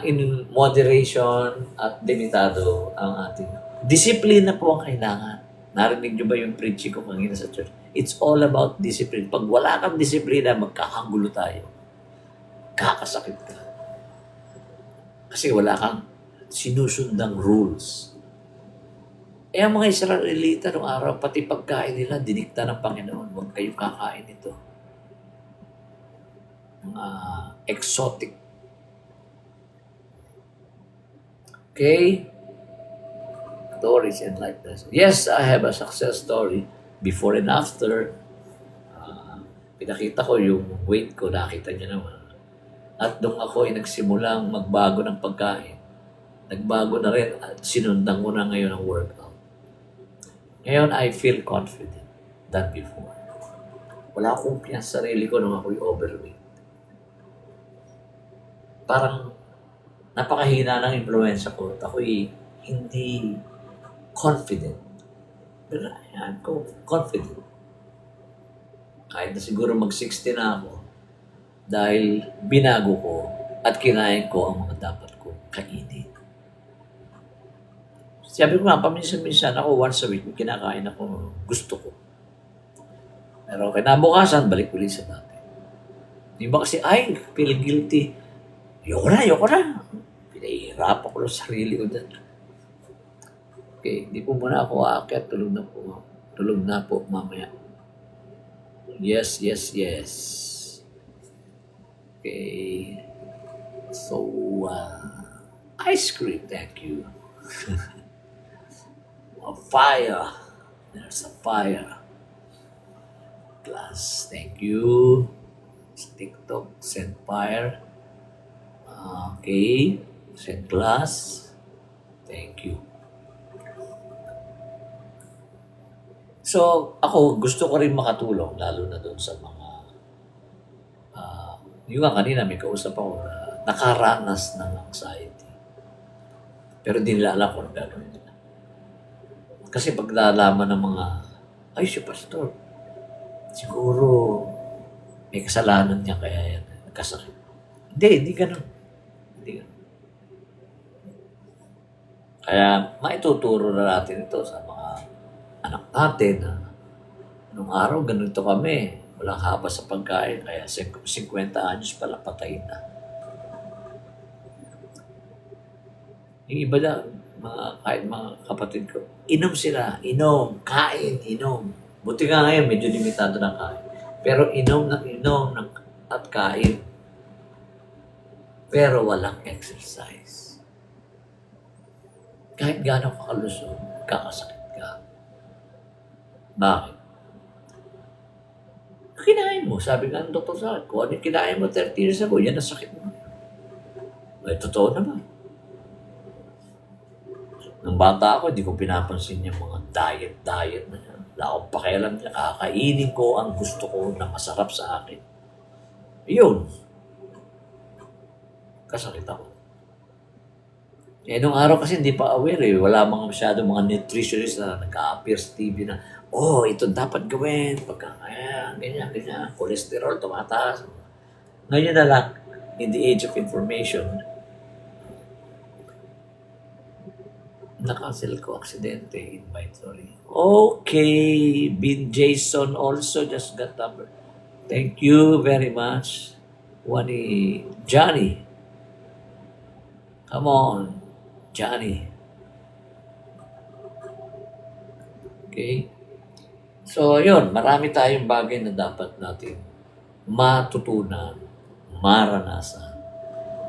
In moderation at limitado ang ating disiplina po ang kailangan. Narinig nyo ba yung preaching ko kanina sa church? It's all about discipline. Pag wala kang disiplina, magkakagulo tayo. Kakasakit ka. Kasi wala kang sinusundang rules. Ang mga Israelita noong araw, pati pagkain nila, dinikta ng Panginoon. Huwag kayong kakain ito. Mga exotic. Okay? Stories and like this. Yes, I have a success story. Before and after, pinakita ko yung weight ko, nakita niyo naman. At doon ako ay nagsimulang magbago ng pagkain. Nagbago na rin at sinundan ko na ngayon ang workout. Ngayon, I feel confident than before. Wala akong kumpiyansa sa sarili ko nung ako'y overweight. Parang napakahina ng impluensya ko at ako'y hindi confident. Pero ayan, confident. Kahit na siguro mag-60 na ako, dahil binago ko at kinain ko ang mga dapat ko kainin. Sabi ko nga, paminsan-minsan ako once a week, kinakain ako gusto ko. Pero kinabukasan, balik ulit sa dati. Di ba kasi, feel guilty. Ayoko na. Pinahihirapan ko sa sarili ko dyan. Okay, di po muna ako aakyat. Tulog na po mamaya. Yes. Okay. So, ice cream, thank you. A fire. There's a fire. Glass, thank you. TikTok, send fire. Okay. Send glass. Thank you. So, ako, gusto ko rin makatulong, lalo na doon sa mga, yung nga kanina, may kausap ako na nakaranas ng anxiety. Pero di nila alam kung gagawin nila. Kasi pag nalaman ng mga, si pastor, siguro may kasalanan niya kaya yan, nagkasakit. Hindi ganun. Kaya maituturo na natin ito sa mga anak natin na nung araw ganito kami, walang haba sa pagkain, kaya 50 anyos pala patay na. Yung iba na, kahit mga kapatid ko, inom sila, kain. Buti nga ngayon, medyo limitado ng kain. Pero inom at kain. Pero walang exercise. Kahit gaano kakalusog, kakasakit ka. Bakit? Kinain mo. Sabi nga ng doktor sa akin, kung ano yung kinain mo 30 years ago, yan ang sakit mo. Totoo naman. Nung bata ako, di ko pinapansin yung mga diet na yan. Wala akong pakialam niya. Kakainin ko ang gusto ko na masarap sa akin. Yun. Kasakit ako. Nung araw kasi hindi pa aware Wala masyadong mga nutritionist na nag-a-appear sa TV na, ito dapat gawin. Pagka, ganyan. Cholesterol, tumataas. Ngayon na lang, in the age of information, na-cancel ko, aksidente, invite, sorry. Okay, Bin Jason also just got number. Thank you very much. Johnny. Come on, Johnny. Okay? So, yun, marami tayong bagay na dapat natin matutunan, maranasan,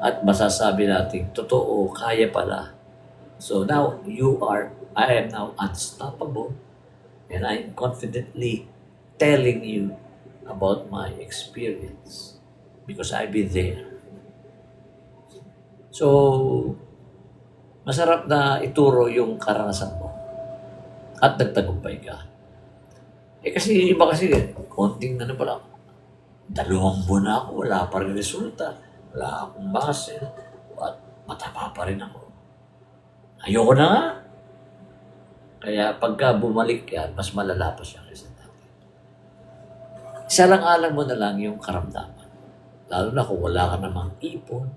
at masasabi natin, totoo, kaya pala. So now, I am now unstoppable, and I'm confidently telling you about my experience because I've been there. So, masarap na ituro yung karanasan mo at nagtagumpay ka. Kasi iba kasi, konting pala, 2 buwan na ako, wala pa rin resulta, wala akong base, at mataba pa rin ako. Ayoko na nga. Kaya pagka bumalik yan, mas malala pa siya kaysa dati. Isalang-alang mo na lang yung karamdaman. Lalo na kung wala ka namang ipon,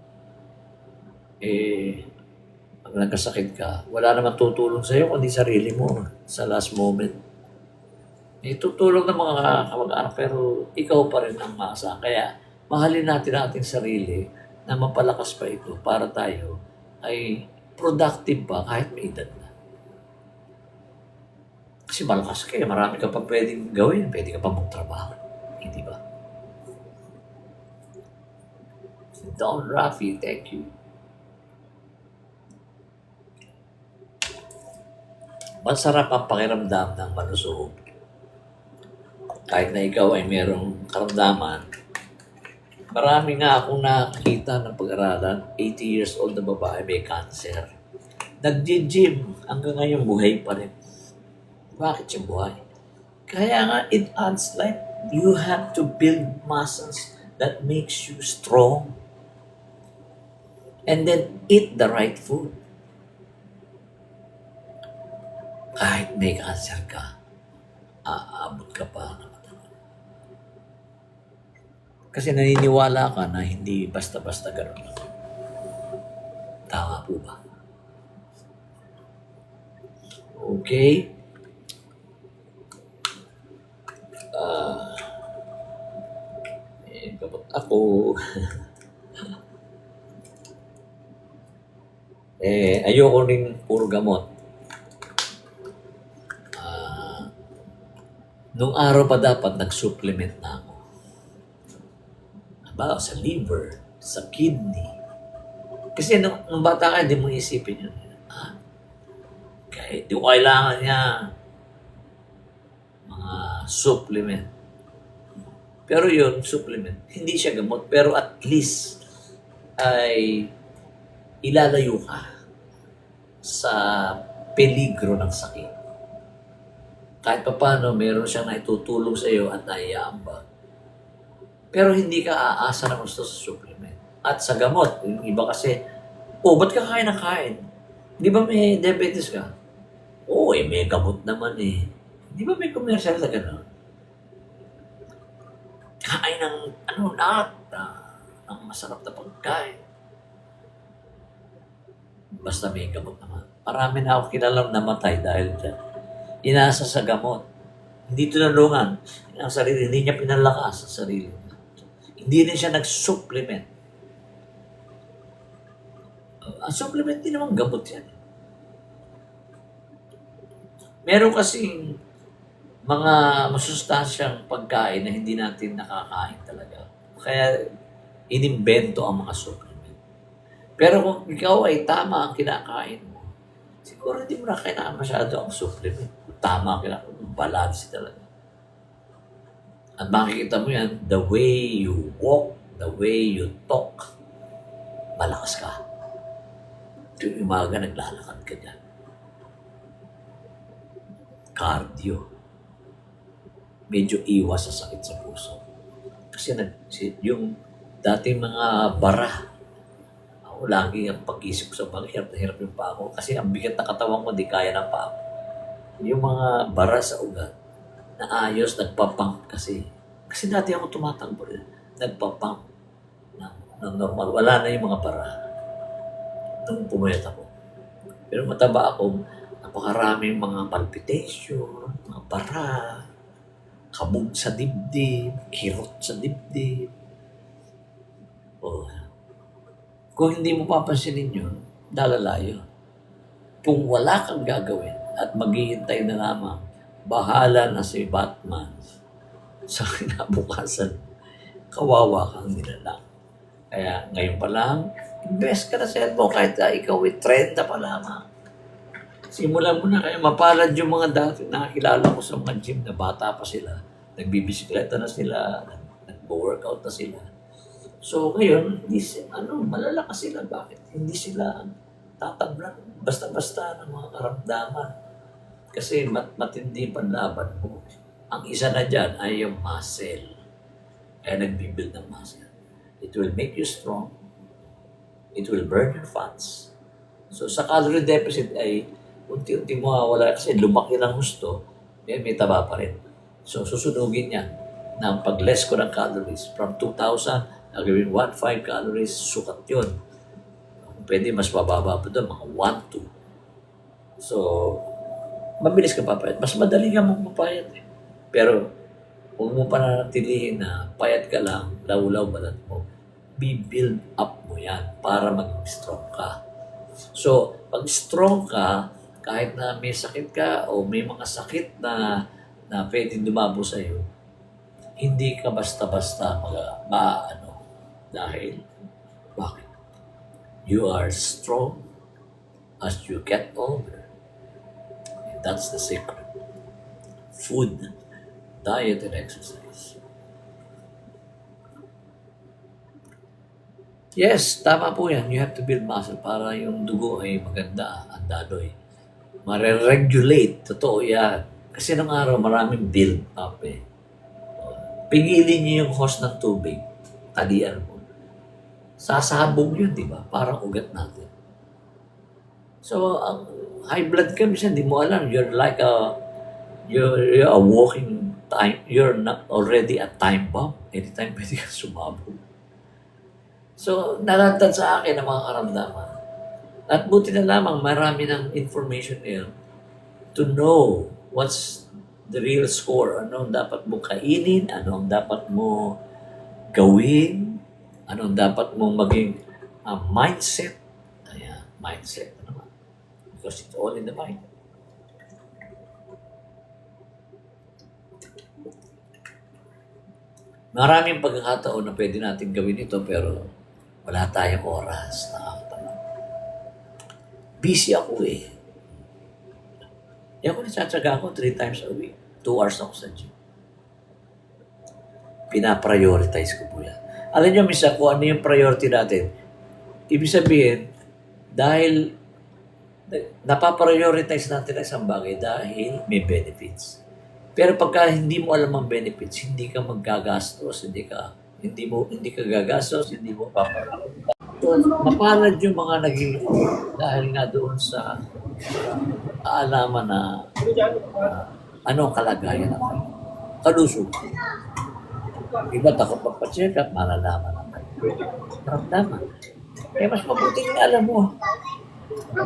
pag nagkasakit ka, wala naman tutulong sa'yo kundi sarili mo sa last moment. Tutulong ng mga kamag-anak pero ikaw pa rin ang masa. Kaya mahalin natin ating sarili na mapalakas pa ito para tayo ay productive pa kahit may edad na. Kasi malakas ka, marami ka pa pwedeng gawin, pwede ka pa magtrabaho. Hindi ba? Don Rafi, thank you. Masarap ang pakiramdam ng malusog. Kahit na ikaw ay merong karamdaman, marami nga akong nakakita ng pag-aralan, 80 years old na babae may cancer. Nag-gym hanggang ngayon buhay pa rin. Bakit siya buhay? Kaya nga, it adds like you have to build muscles that makes you strong. And then eat the right food. Kahit may cancer ka, aabot ka pa ng matagal. Kasi naniniwala ka na hindi basta-basta gano'n. Tama po ba? Okay. Kapag ako, ayoko rin puro gamot. Nung araw pa dapat nag-supplement na ako. Aba, sa liver, sa kidney. Kasi nung bata ka, hindi mo isipin yun. Kaya di ko kailangan niya mga supplement. Pero yun, supplement, hindi siya gamot. Pero at least ay ilalayo ka sa peligro ng sakit. Kahit pa paano, meron siyang naitutulong sa iyo at naiaambag. Pero hindi ka aasa na gusto sa supplement. At sa gamot, yung iba kasi, ba't ka kain ng kain? Di ba may diabetes ka? May gamot naman eh. Di ba may commercial na gano'n? Kain ng ng masarap na pagkain. Basta may gamot naman. Marami na ako kilalang namatay dahil dyan. Inasa sa gamot. Hindi tinulungan ang sarili. Hindi niya pinalakas ang sarili niya. Hindi rin siya nag-supplement. Ang supplement din naman gamot yan. Meron kasing mga masustansyang pagkain na hindi natin nakakain talaga. Kaya inimbento ang mga supplement. Pero kung ikaw ay tama ang kinakain mo, siguro hindi mo na kailangan masyado ang supplement. Tama kinakain, balance talaga. At makikita mo yan, the way you walk, the way you talk, malakas ka. Tuwing umaga, naglalakad ka dyan. Cardio. Medyo iwas sa sakit sa puso. Kasi yung dating mga bara, ako lagi ang pag-isip ko sa hirap na hirap yung paa ko. Kasi ang bigat na katawan ko, di kaya ng paa ko. Yung mga bara sa ugat, na ayos, nagpapump kasi. Kasi dati ako tumatakbo rin. Nagpapump ng normal. Wala na yung mga bara. Nung pumayat ako. Pero mataba ako, napakaraming mga palpitation, mga bara. kabog sa dibdib, kirot sa dibdib. Oh. Kung hindi mo papansinin yun, dalalayo. Kung wala kang gagawin at maghihintay na lamang, bahala na si Batman sa kinabukasan, kawawa kang nilalang. Kaya ngayon pa lang, invest ka na sa cellphone kahit ikaw ay 30 pa lamang. Simulan mo na kaya mapalad yung mga dati nakakilala ko sa mga gym na bata pa sila. Nagbibisikleta na sila, nag-workout na sila. So ngayon, malalakas sila. Bakit? Hindi sila tatablan basta-basta ng mga karamdaman. Kasi matindi panlaban mo. Ang isa na dyan ay yung muscle. Kaya nagbibuild ng muscle. It will make you strong. It will burn your fats. So sa calorie deficit ay unti-unti mawawala kasi lumaki ng gusto, may taba pa rin. So susunugin niya na pag-less ko ng calories from 2,000, nagawin 1,500 calories, sukat yun. Pwede mas mababa pa doon, mga 1,2. So, mabilis ka papayat. Mas madali ka magpapayat eh. Pero, huwag mo pananatilihin na payat ka lang, law-law balat mo. Bi-build up mo yan para maging strong ka. So, pag strong ka, kahit na may sakit ka o may mga sakit na pwedeng dumabo sa'yo, hindi ka basta-basta dahil bakit? You are strong as you get older. And that's the secret. Food, diet, and exercise. Yes, tama po yan. You have to build muscle para yung dugo ay maganda, andadoy. Mare-regulate. Totoo yan. Kasi nung araw, maraming build up eh. Pigilin niyo yung hose ng tubig. Talian mo. Sasabog yun, di ba? Parang ugat natin. So, ang high blood ka, minsan, di mo alam. You're like you're a walking time. You're not already a time bomb. Anytime pwede ka sumabog. So, nalatad sa akin ang mga karamdaman. At buti na lamang marami ng information niya to know what's the real score. Ano ang dapat mo kainin, ano ang dapat mo gawin, ano ang dapat mo maging mindset. Ayan, mindset. Ano? Because it's all in the mind. Maraming pagkakataon na pwede natin gawin ito pero wala tayong oras. Busy ako eh. Ako natsatsaga ako 3 times a week. 2 hours ako sa gym. Pinaprioritize ko po yan. Alam niyo, misa kung ano yung priority natin. Ibig sabihin, dahil napaprioritize natin ang isang bagay dahil may benefits. Pero pagka hindi mo alam ang benefits, hindi ka maggagastos, hindi ka gagastos, hindi mo paparami. So, mapalad yung mga naging dahil nga doon sa kaalaman na anong kalagayan natin. Kalusog. Iba takot magpa-check up, malalaman natin. Maramdaman. Kaya mas mabuti na alam mo.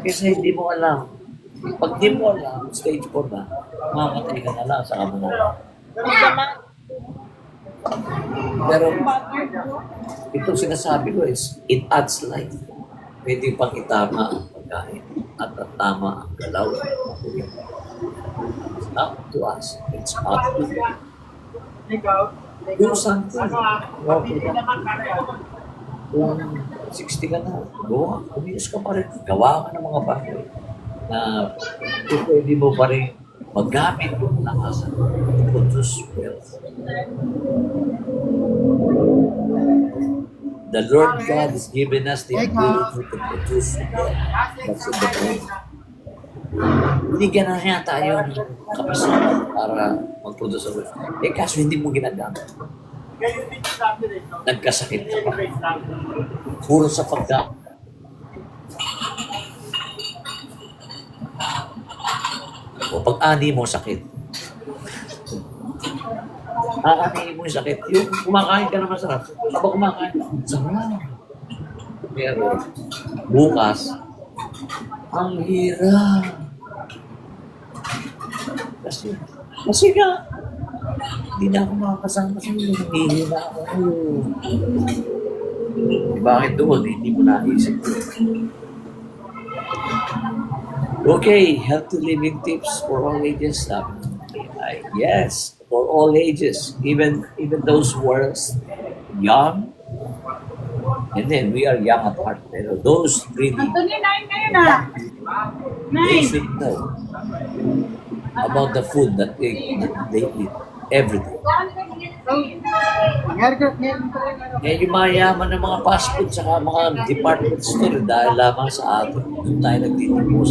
Kasi hindi mo alam. Pag di mo alam, stage 4 na, mamatay ka na lang sa kamunala. Pero ito sinasabi ko is, it adds life. Pwede pang itama ang pagkain at tama ang galaw. It's up to us. It's up to you. Do something. Kung 60 ka na, umiis ka pa rin. Gawa ka ng mga bagay na pwede mo pa rin maggamit yung lakasan to produce wealth. The Lord God has given us the ability to produce wealth. That's in the brain. Binigyan na niya tayo ng kapasidad para mag-produce wealth. Kaso hindi mo ginagamit. Nagkasakit ka pa. Puro sa pagkain. O pag-ani mo, sakit. Aani mo yung sakit. Yung kumakain ka na masarap. Kapag kumakain ka, sarap. Pero, bukas, ang hirap. Kasi nga, Hindi na ako makakasama sa iyo. Nangihina ako ngayon. Bakit doon? Hindi mo naisip ko. Okay, healthy living tips for all ages. Yes, for all ages. Even those who are young. And then we are young at heart. Pero those really, Anthony, 9 ngayon ah. they 9. should know about the food that they eat every day. Kaya yung mga yaman ng mga fast food saka mga department store dahil lamang sa atin. Doon tayo nagtitipos.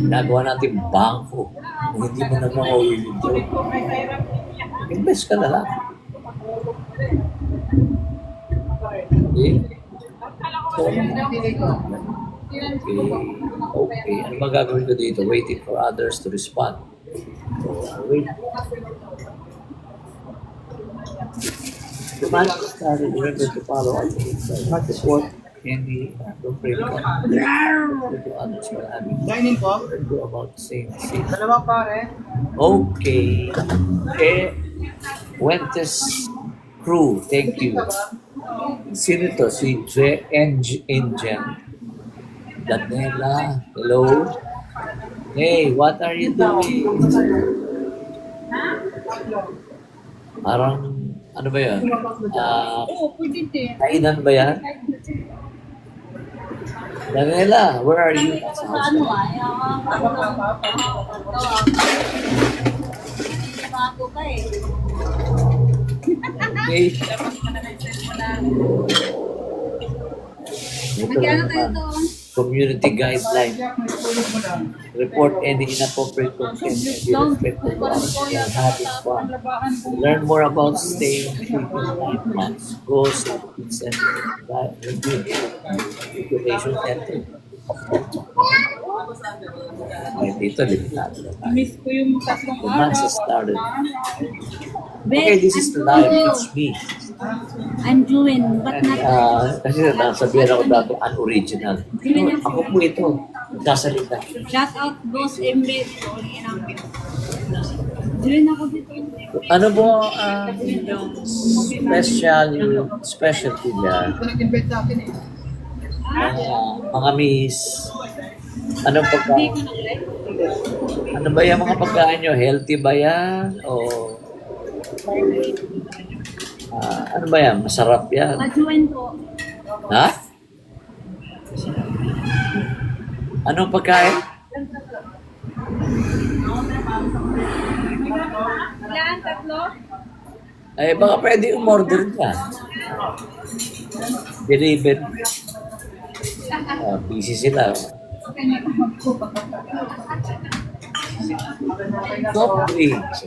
Ginagawa natin bangko. Kung hindi mo na mga ulit invest ka na lang. Okay? Okay. Ano ba gagawin ko dito? Waiting for others to respond. So, wait. The match started. Remember to follow our practice work can be appropriate to others while having Dining po? go about the same thing. Dalawang pare. Okay. Fuentes Crew, thank you. Sino to? Si Angel. Daniela, hello. Hey, what are you doing? Parang, ano ba yan? Oo, pwede din. Kainan ba yan? Daniela, where are you? Sa house Ano ka? bago ka eh. Okay. Ito lang naman. Community guideline. Report any inappropriate content and be respectful to others and having fun. Learn more about staying fit in 9 months. Goals and Regulation Center. Ay, dito, limitado na tayo. Miss ko yung tatlong The months has started. Be, Okay, this is live. It's me. I'm doing, but And, not. kasi nasabihan ako dato unoriginal. Ako po ito. Nagsasalita. Shout out boss embed. Doing ako dito. Ano po ang inyong specialty niya? Nag-invite sa akin eh. Mga miss, anong pagkain? Ano ba yung mga pagkain nyo? Healthy ba yan? O ano ba yan? Masarap yan? Adjoin po. Ha? Anong pagkain? Ilan? Tatlo? Ay, baka pwede umorder ka. Deliver. Busy sila. Soft drinks.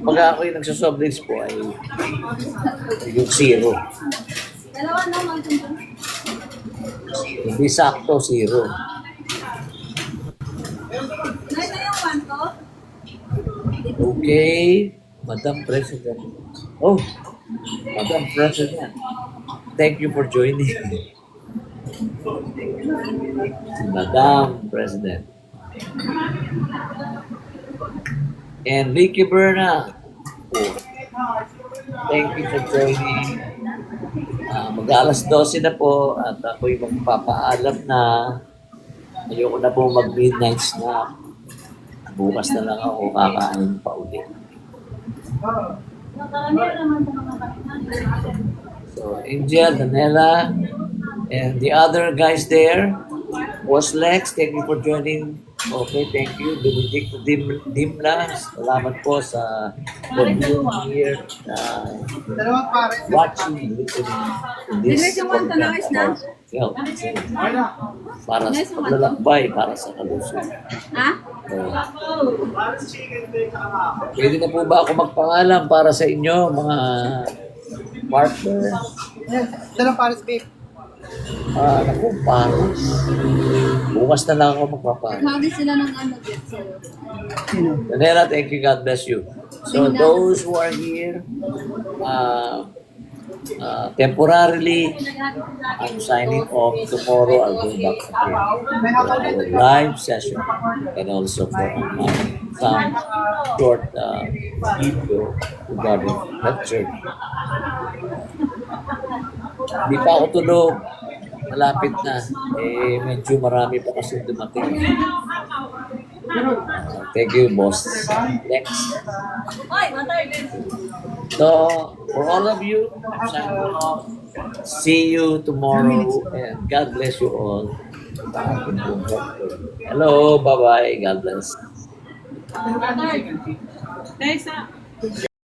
Pag ako yung nagsasoft drinks po ay yung zero. Dalawa naman. Hindi sakto, zero. Ito yung one ko? Okay, Madam President. Oh, Madam President. Thank you for joining. Madam President. Enrique Berna. Oh, thank you for joining. Mag-alas 12 na po at ako'y magpapaalam na. Ayoko na po mag-midnight snack. Bukas na lang ako kakain pa ulit. So, Angel, Daniela, and the other guys there, was Lex, thank you for joining. Okay, thank you. Benedicto Dimla, salamat po sa for being here, Dalawang pare. watching, listening to this program. Yeah, para sa paglalakbay, para sa kalusugan. Ha? Pwede na po ba ako magpangalan para sa inyo, mga partner? Dalawang pares beef. Naku, pares. Bukas na lang ako magpapares. Sabi sila ng ano, get Daniela, thank you. God bless you. So those who are here, Temporarily, I'm signing off. Tomorrow, I'll go back again for our live session and also for some short video regarding health journey. Hindi pa ako tulog. Malapit na. Medyo marami pa kasi dumating. Thank you, boss. Next. So, for all of you, signing off. See you tomorrow and God bless you all. Hello, bye-bye. God bless. Next